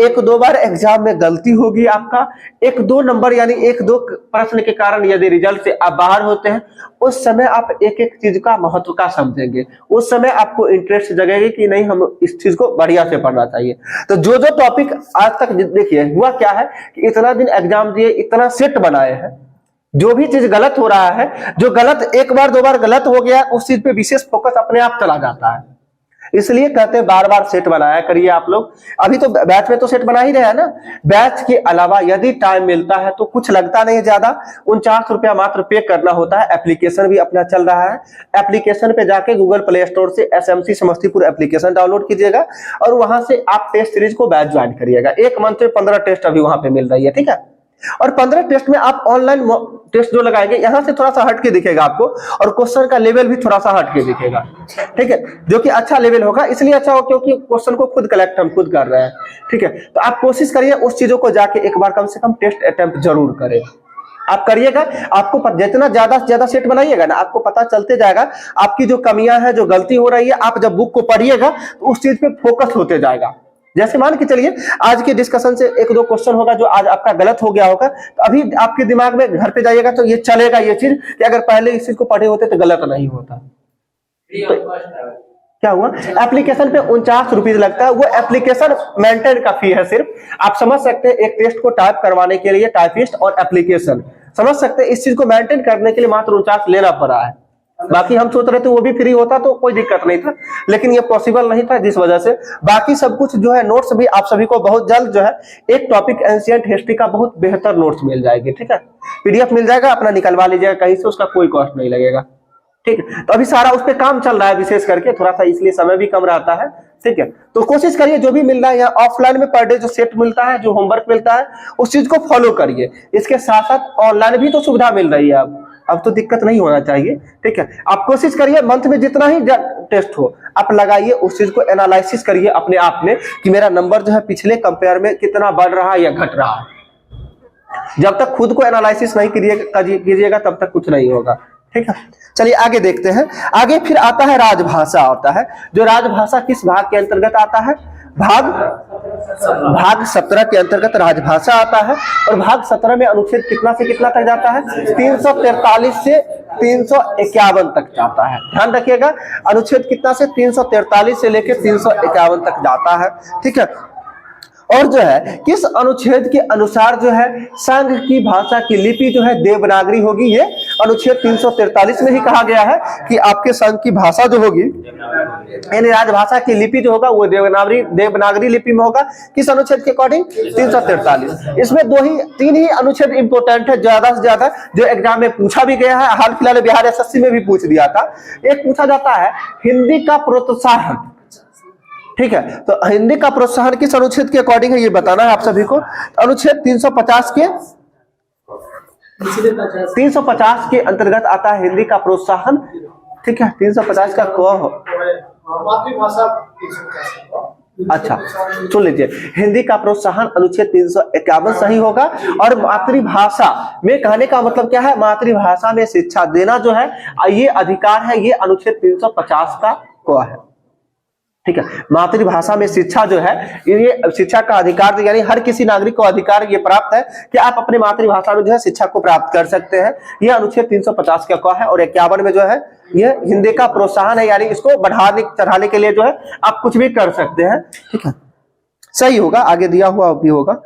एक दो बार एग्जाम में गलती होगी आपका, 1-2 नंबर यानी 1-2 प्रश्न के कारण यदि रिजल्ट से आप बाहर होते हैं, उस समय आप एक एक चीज का महत्व का समझेंगे। उस समय आपको इंटरेस्ट जगेगी कि नहीं, हम इस चीज को बढ़िया से पढ़ना चाहिए। तो जो टॉपिक आज तक देखिए, हुआ क्या है कि इतना दिन एग्जाम दिए, इतना सेट बनाए हैं, जो भी चीज गलत हो रहा है, जो गलत 1 बार 2 बार गलत हो गया, उस चीज पे विशेष फोकस अपने आप चला जाता है। इसलिए कहते हैं बार बार सेट बनाया करिए आप लोग। अभी तो बैच में तो सेट बना ही रहे हैं ना। बैच के अलावा यदि टाइम मिलता है तो कुछ लगता नहीं ज्यादा, 49 रुपया मात्र पे करना होता है। एप्लीकेशन भी अपना चल रहा है। एप्लीकेशन पे जाके गूगल प्ले स्टोर से SMC समस्तीपुर एप्लीकेशन डाउनलोड कीजिएगा और वहां से आप टेस्ट सीरीज को बैच ज्वाइन करिएगा। 1 मंथ में 15 टेस्ट अभी वहां पे मिल रही है, ठीक है। और 15 टेस्ट में आप ऑनलाइन टेस्ट जो लगाएंगे, यहां से थोड़ा सा हटके दिखेगा आपको, और क्वेश्चन का लेवल भी थोड़ा सा हटके दिखेगा, ठीक है, जो कि अच्छा लेवल होगा। इसलिए अच्छा हो क्योंकि क्वेश्चन को खुद कलेक्ट हम खुद कर रहे हैं, ठीक है। तो आप कोशिश करिए उस चीजों को जाके एक बार कम से कम टेस्ट अटेम्प्ट जरूर करें। आप करिएगा, आपको जितना ज्यादा से ज्यादा सेट बनाइएगा ना, आपको पता चलते जाएगा आपकी जो कमियां हैं, जो गलती हो रही है। आप जब बुक को पढ़िएगा तो उस चीज पे फोकस होते जाएगा। जैसे मान के चलिए आज के डिस्कशन से 1-2 क्वेश्चन होगा जो आज आपका गलत हो गया होगा, तो अभी आपके दिमाग में घर पे जाइएगा तो ये चलेगा ये चीज कि अगर पहले इस चीज को पढ़े होते तो गलत नहीं होता। तो क्या हुआ? एप्लीकेशन पे 49 रुपीज लगता है। वो एप्लीकेशन मेंटेन का फी है सिर्फ। आप समझ सकते हैं, एक टेस्ट को टाइप करवाने के लिए टाइपिस्ट और एप्लीकेशन, समझ सकते हैं, इस चीज को मेंटेन करने के लिए मात्र 49 लेना पड़ा है। बाकी हम सोच रहे थे वो भी फ्री होता तो कोई दिक्कत नहीं था, लेकिन ये पॉसिबल नहीं था, जिस वजह से बाकी सब कुछ जो है नोट्स भी आप सभी को बहुत जल्द जो है एक टॉपिक एंशिएंट हिस्ट्री का बहुत बेहतर नोट्स मिल जाएगी, ठीक है। PDF मिल जाएगा, अपना निकलवा लीजिएगा कहीं से, उसका कोई कॉस्ट नहीं लगेगा, ठीक है। तो अभी सारा उस पर काम चल रहा है विशेष करके, थोड़ा सा इसलिए समय भी कम रहता है, ठीक है। तो कोशिश करिए जो भी मिल रहा है यहाँ ऑफलाइन में पर डे जो सेट मिलता है, जो होमवर्क मिलता है, उस चीज को फॉलो करिए। इसके साथ साथ ऑनलाइन भी तो सुविधा मिल रही है अब तो दिक्कत नहीं होना चाहिए, ठीक है। आप कोशिश करिए मंथ में जितना ही टेस्ट हो आप लगाइए, उस चीज को एनालिसिस करिए अपने आप में कि मेरा नंबर जो है पिछले कंपेयर में कितना बढ़ रहा है या घट रहा है। जब तक खुद को एनालिसिस नहीं कीजिएगा तब तक कुछ नहीं होगा, ठीक है। चलिए आगे देखते हैं। आगे फिर आता है राजभाषा आता है। जो राजभाषा किस भाग के अंतर्गत आता है? भाग 17 के अंतर्गत राजभाषा आता है। और भाग 17 में अनुच्छेद कितना से कितना तक जाता है? 343 से 351 तक जाता है। ध्यान रखिएगा, अनुच्छेद कितना से 343 से लेकर 351 तक जाता है, ठीक है। और जो है किस अनुच्छेद के अनुसार जो है संघ की भाषा की लिपि जो है देवनागरी होगी? ये अनुच्छेद 343 में ही कहा गया है कि आपके संघ की भाषा जो होगी, यानी राजभाषा की लिपि जो होगा वो देवनागरी लिपि में होगा। किस अनुच्छेद के अकॉर्डिंग? 343। इसमें 3 ही अनुच्छेद इंपोर्टेंट है ज्यादा से ज्यादा, जो एग्जाम में पूछा भी गया है। हाल फिलहाल बिहार SSC में भी पूछ दिया था। एक पूछा जाता है हिंदी का प्रोत्साहन, ठीक है। तो हिंदी का प्रोत्साहन किस अनुच्छेद के अकॉर्डिंग है ये बताना है आप सभी को। अनुच्छेद 350 के अंतर्गत आता है हिंदी का प्रोत्साहन, ठीक है। 350 का मातृभाषा 350। अच्छा सुन लीजिए, हिंदी का प्रोत्साहन अनुच्छेद 351 सही होगा। और मातृभाषा में कहने का मतलब क्या है, मातृभाषा में शिक्षा देना जो है ये अधिकार है, ये अनुच्छेद 350 का को है। ठीक है, मातृभाषा में शिक्षा जो है ये शिक्षा का अधिकार, यानी हर किसी नागरिक को अधिकार ये प्राप्त है कि आप अपने मातृभाषा में जो है शिक्षा को प्राप्त कर सकते हैं। ये अनुच्छेद 350 का है। और 51 में जो है ये हिंदी का प्रोत्साहन है, यानी इसको बढ़ाने चढ़ाने के लिए जो है आप कुछ भी कर सकते हैं। ठीक है, सही होगा, आगे दिया हुआ भी होगा।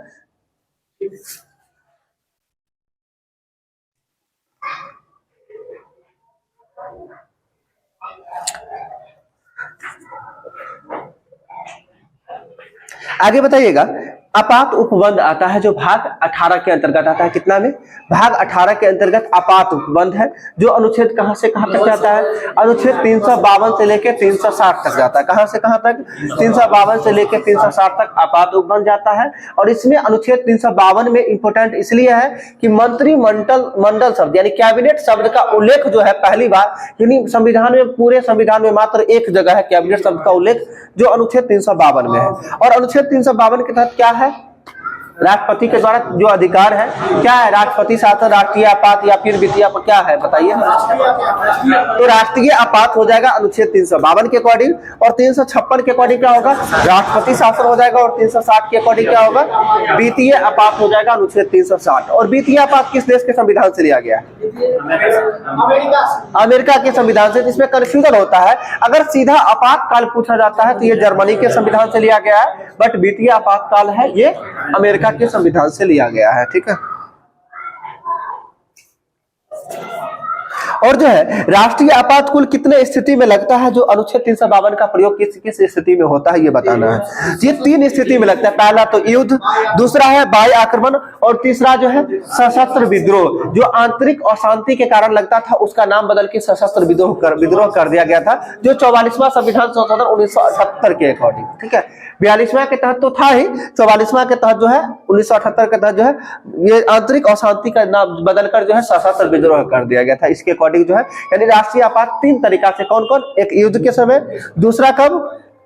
आगे बताइएगा, आपात उपबंध आता है जो भाग 18 के अंतर्गत आता है। कितना में? भाग 18 के अंतर्गत आपात उपबंध है, जो अनुच्छेद कहां से कहां तक जाता है? अनुच्छेद 352 से लेकर 360 तक जाता है। कहां से कहां तक? 352 से लेकर 360 तक आपात उपबंध जाता है। और इसमें अनुच्छेद 352 में इंपोर्टेंट इसलिए है कि मंत्रिमंडल शब्द यानी कैबिनेट शब्द का उल्लेख जो है पहली बार, यानी संविधान में, पूरे संविधान में मात्र एक जगह है कैबिनेट शब्द का उल्लेख, जो अनुच्छेद 352 में है। और अनुच्छेद 352 के तहत क्या है? राष्ट्रपति के द्वारा जो अधिकार है क्या है? राष्ट्रपति शासन, राष्ट्रीय आपात या फिर वित्तीय आपात, क्या है बताइए? तो राष्ट्रीय आपात हो जाएगा अनुच्छेद 352 के अकॉर्डिंग। और 356 के अकॉर्डिंग क्या होगा? राष्ट्रपति शासन हो जाएगा। और 360 के अकॉर्डिंग क्या होगा? वित्तीय आपात हो जाएगा अनुच्छेद 360। और वित्तीय आपात किस देश के संविधान से लिया गया है? अमेरिका के संविधान से। इसमें कंफ्यूजन होता है, अगर सीधा आपातकाल पूछा जाता है तो ये जर्मनी के संविधान से लिया गया है, बट वित्तीय आपातकाल है ये अमेरिका के संविधान से लिया गया है। ठीक है, और जो है राष्ट्रीय आपात कुल कितने स्थिति में लगता है? जो अनुच्छेद 352 का प्रयोग किस किस स्थिति में होता है ये बताना है। ये 3 स्थिति में लगता है। पहला तो युद्ध, दूसरा है वायु आक्रमण, और तीसरा जो है सशस्त्र विद्रोह। जो आंतरिक अशांति के कारण लगता था उसका नाम बदल के सशस्त्र विद्रोह कर दिया गया था, जो 44वां संविधान संशोधन 1978 के अकॉर्डिंग। ठीक है, 42वां के तहत तो था ही, 44वां के तहत जो है 1978 के तहत जो है ये आंतरिक अशांति का नाम बदलकर जो है सशस्त्र विद्रोह कर दिया गया था। इसके अकॉर्डिंग जो है, यानी राष्ट्रीय आपात 3 तरीका से, कौन कौन? एक युद्ध के समय, दूसरा कब?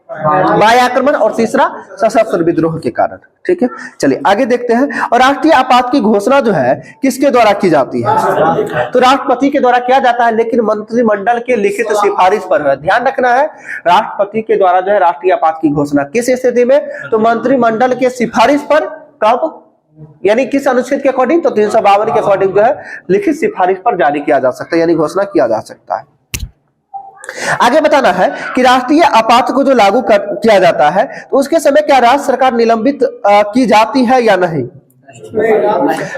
वायु आक्रमण, और तीसरा सशस्त्र विद्रोह के कारण। ठीक है, चलिए आगे देखते हैं। और राष्ट्रीय आपात की घोषणा जो है किसके द्वारा की जाती है? तो राष्ट्रपति के द्वारा किया जाता है, लेकिन मंत्रिमंडल के लिखित सिफारिश पर है। ध्यान रखना है, राष्ट्रपति के द्वारा जो है राष्ट्रीय आपात की घोषणा किस स्थिति में? तो मंत्रिमंडल के सिफारिश पर। कब? यानी किस अनुच्छेद के अकॉर्डिंग? तो 352 के अकॉर्डिंग जो है लिखित सिफारिश पर जारी किया जा सकता है, यानी घोषणा किया जा सकता है। आगे बताना है कि राष्ट्रीय आपात को जो लागू किया जाता है तो उसके समय क्या राज्य सरकार निलंबित की जाती है या नहीं?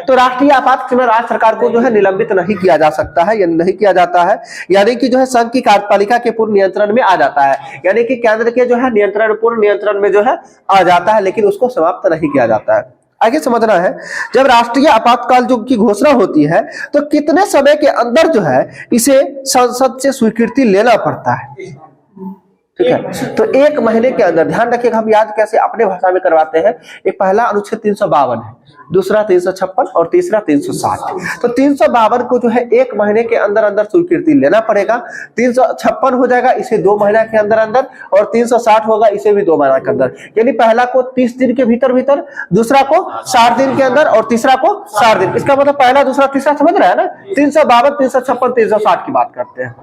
तो राष्ट्रीय आपात में राज्य सरकार को जो है निलंबित नहीं किया जा सकता है, या नहीं किया जाता है, यानी कि जो है संघ की कार्यपालिका के पूर्ण नियंत्रण में आ जाता है, यानी कि केंद्र के जो है नियंत्रण, पूर्ण नियंत्रण में जो है आ जाता है, लेकिन उसको समाप्त नहीं किया जाता है। आगे समझना है, जब राष्ट्रीय आपातकाल जो की घोषणा होती है तो कितने समय के अंदर जो है इसे संसद से स्वीकृति लेना पड़ता है? ठीक है, तो 1 महीने के अंदर। ध्यान रखिएगा, हम याद कैसे अपने भाषा में करवाते हैं। एक पहला अनुच्छेद 352 है, दूसरा 356 और तीसरा 360। तो 352 को जो है 1 महीने के अंदर अंदर स्वीकृति लेना पड़ेगा। 356 हो जाएगा इसे 2 महीना के अंदर अंदर, और 360 होगा इसे भी 2 महीना के अंदर। यानी पहला को 30 दिन के भीतर भीतर, दूसरा को 60 दिन के अंदर, और तीसरा को 60 दिन। इसका मतलब पहला, दूसरा, तीसरा, समझ रहा है ना? 352, 356, 360 की बात करते हैं।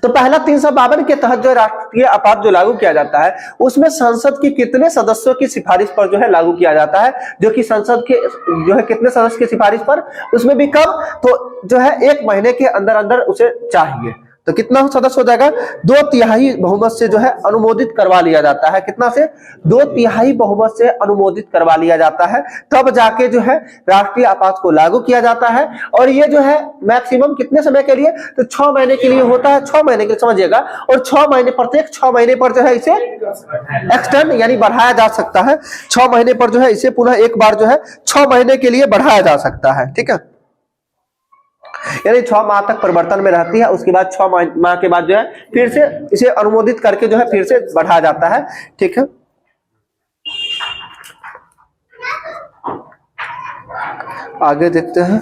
तो पहला 352 के तहत जो राष्ट्रीय आपात जो लागू किया जाता है उसमें संसद के कितने सदस्यों की सिफारिश पर जो है लागू किया जाता है? जो कि संसद के जो है कितने सदस्य की सिफारिश पर, उसमें भी कब? तो जो है 1 महीने के अंदर अंदर उसे चाहिए। तो कितना सदस्य हो जाएगा? 2/3 बहुमत से जो है अनुमोदित करवा लिया जाता है। कितना से? 2/3 बहुमत से अनुमोदित करवा लिया जाता है, तब जाके जो है राष्ट्रीय आपात को लागू किया जाता है। और ये जो है मैक्सिमम कितने समय के लिए? तो 6 महीने के लिए होता है। 6 महीने के लिए समझिएगा, और 6 महीने, प्रत्येक 6 महीने पर जो है इसे एक्सटेंड यानी बढ़ाया जा सकता है। 6 महीने पर जो है इसे पुनः एक बार जो है 6 महीने के लिए बढ़ाया जा सकता है। ठीक है, यानी 6 माह तक परिवर्तन में रहती है, उसके बाद 6 माह के बाद जो है फिर से इसे अनुमोदित करके जो है फिर से बढ़ाया जाता है। ठीक है, आगे देखते हैं।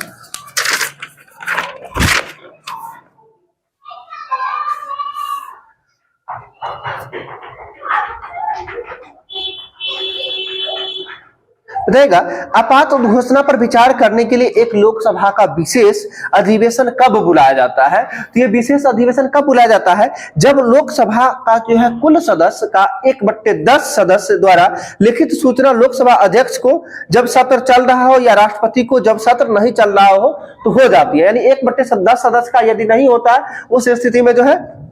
रहेगा। आपात घोषणा पर विचार करने के लिए एक लोकसभा का विशेष अधिवेशन कब बुलाया जाता है? तो ये विशेष अधिवेशन कब बुलाया जाता है? जब लोकसभा का जो है कुल सदस्य का 1/10 सदस्य द्वारा लिखित सूचना लोकसभा अध्यक्ष को जब सत्र चल रहा हो या राष्ट्रपति को जब सत्र नहीं चल रहा हो तो हो जाती है। यानी 1/10 सदस्य का यदि नहीं होता है उस स्थिति में जो है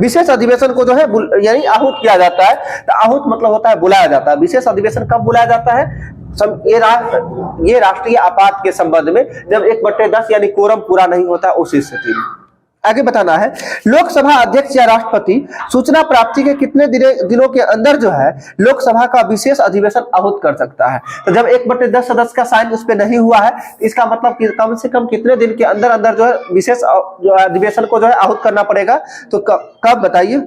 विशेष अधिवेशन को जो है यानी आहूत किया जाता है। तो आहूत मतलब होता है बुलाया जाता है। विशेष अधिवेशन कब बुलाया जाता है? ये राष्ट्रीय आपात के संबंध में जब 1/10 यानी कोरम पूरा नहीं होता उस स्थिति में। आगे बताना है, लोकसभा अध्यक्ष या राष्ट्रपति सूचना प्राप्ति के कितने दिनों के अंदर जो है लोकसभा का विशेष अधिवेशन आहूत कर सकता है? तो जब 1/10 सदस्य का साइन उस पर नहीं हुआ है इसका मतलब कि कम से कम कितने दिन के अंदर अंदर जो है विशेष जो अधिवेशन को जो है आहूत करना पड़ेगा? तो कब बताइए?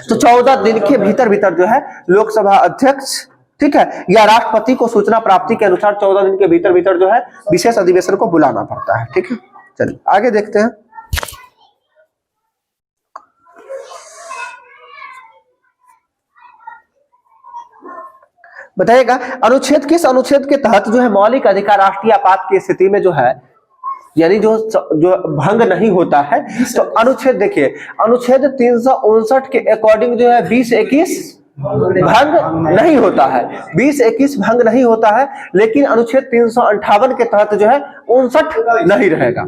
तो 14 दिन के भीतर जो है लोकसभा अध्यक्ष, ठीक है, या राष्ट्रपति को सूचना प्राप्ति के अनुसार 14 दिन के भीतर जो है विशेष अधिवेशन को बुलाना पड़ता है। ठीक है, चलिए आगे देखते हैं। बताइएगा किस अनुच्छेद के तहत जो है मौलिक अधिकार राष्ट्रीय आपात की स्थिति में जो है यानी जो भंग नहीं होता है? तो अनुच्छेद देखिए, अनुच्छेद 359 के अकॉर्डिंग जो है 20-21 भंग नहीं होता है, 20-21 भंग नहीं होता है, लेकिन अनुच्छेद 358 के तहत जो है 59 नहीं रहेगा।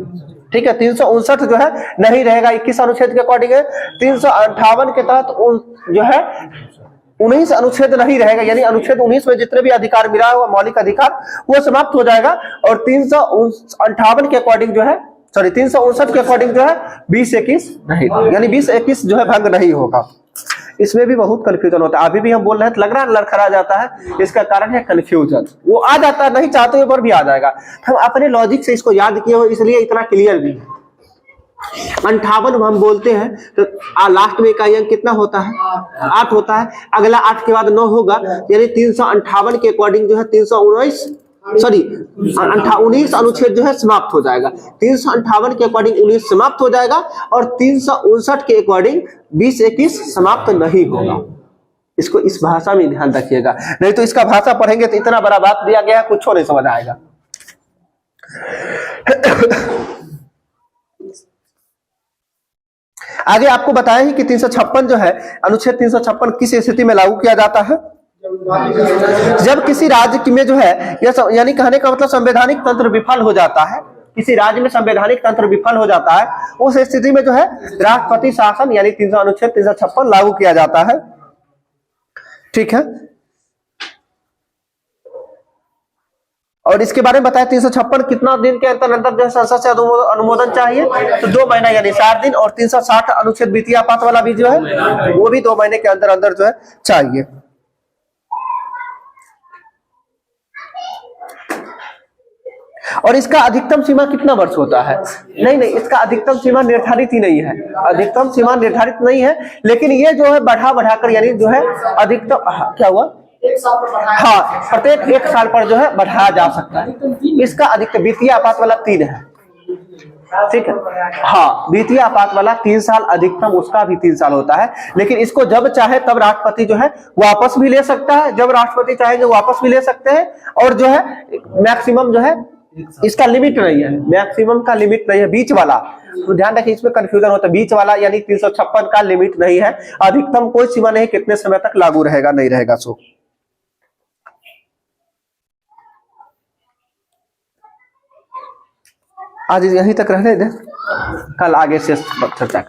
ठीक है, 359 जो है नहीं रहेगा। 21 अनुच्छेद के अकॉर्डिंग है, 358 के तहत जो है 19 अनुच्छेद नहीं रहेगा। यानी अनुच्छेद 19 में जितने भी अधिकार मिला हुआ मौलिक अधिकार वो समाप्त हो जाएगा और 358 के अकॉर्डिंग जो है 359 के अकॉर्डिंग जो है 20-21 नहीं, यानी 20-21 जो है भंग नहीं होगा। इसमें भी बहुत कंफ्यूजन होता है। अभी भी हम बोल रहे हैं तो लग रहा है लड़खड़ा जाता है, इसका कारण है कंफ्यूजन। वो आ जाता है, नहीं चाहते हुए पर भी आ जाएगा। हम अपने लॉजिक से इसको याद किए हो इसलिए इतना क्लियर भी है। 58 हम बोलते हैं तो लास्ट में इकाई अंक कितना होता है? 8 होता है। अगला 8 के बाद 9 होगा, यानी 358 के अकॉर्डिंग जो है 19 अनुच्छेद जो है समाप्त हो जाएगा। 358 के अकॉर्डिंग 19 समाप्त हो जाएगा और 359 के अकॉर्डिंग 20-21 समाप्त नहीं होगा। इसको इस भाषा में ध्यान रखिएगा, नहीं तो इसका भाषा पढ़ेंगे तो इतना बड़ा बात दिया गया है कुछ नहीं समझ आएगा। आगे आपको बताया ही कि 356 जो है अनुच्छेद 356 किस स्थिति में लागू किया जाता है? जब किसी राज्य में जो है यानी कहने का मतलब संवैधानिक तंत्र विफल हो जाता है, किसी राज्य में संवैधानिक तंत्र विफल हो जाता है, उस स्थिति में जो है राष्ट्रपति शासन यानी अनुच्छेद 356 लागू किया जाता है। ठीक है, और इसके बारे में बताया 356 कितना दिन के अंतर जो है संसद से अनुमोदन चाहिए? तो 2 महीना यानी 4 दिन। और 360 अनुच्छेद वित्तीय आपात वाला भी जो है वो भी 2 महीने के अंदर जो है चाहिए। और इसका अधिकतम सीमा कितना वर्ष होता है? नहीं, इसका अधिकतम सीमा निर्धारित ही नहीं है, अधिकतम सीमा निर्धारित नहीं है, लेकिन ये जो है बढ़ाकर यानी जो है अधिकतम क्या हुआ? 1 साल पर बढ़ाया, हाँ, प्रत्येक 1 साल पर जो है बढ़ाया जा सकता है। इसका अधिकतम वित्तीय आपात वाला 3 है। ठीक है, हाँ, वित्तीय आपात वाला 3 साल, अधिकतम उसका भी 3 साल होता है। लेकिन इसको जब चाहे तब राष्ट्रपति जो है वापस भी ले सकता है, जब राष्ट्रपति चाहेंगे वापस भी ले सकते हैं। और जो है मैक्सिमम जो है इसका लिमिट नहीं है, मैक्सिमम का लिमिट नहीं है, बीच वाला। तो ध्यान रखिए, इसमें कंफ्यूजन होता है। बीच वाला यानी 356 का लिमिट नहीं है, अधिकतम कोई सीमा नहीं, कितने समय तक लागू रहेगा नहीं रहेगा। सो आज यहीं तक रहने दें, कल आगे से चर्चा करें।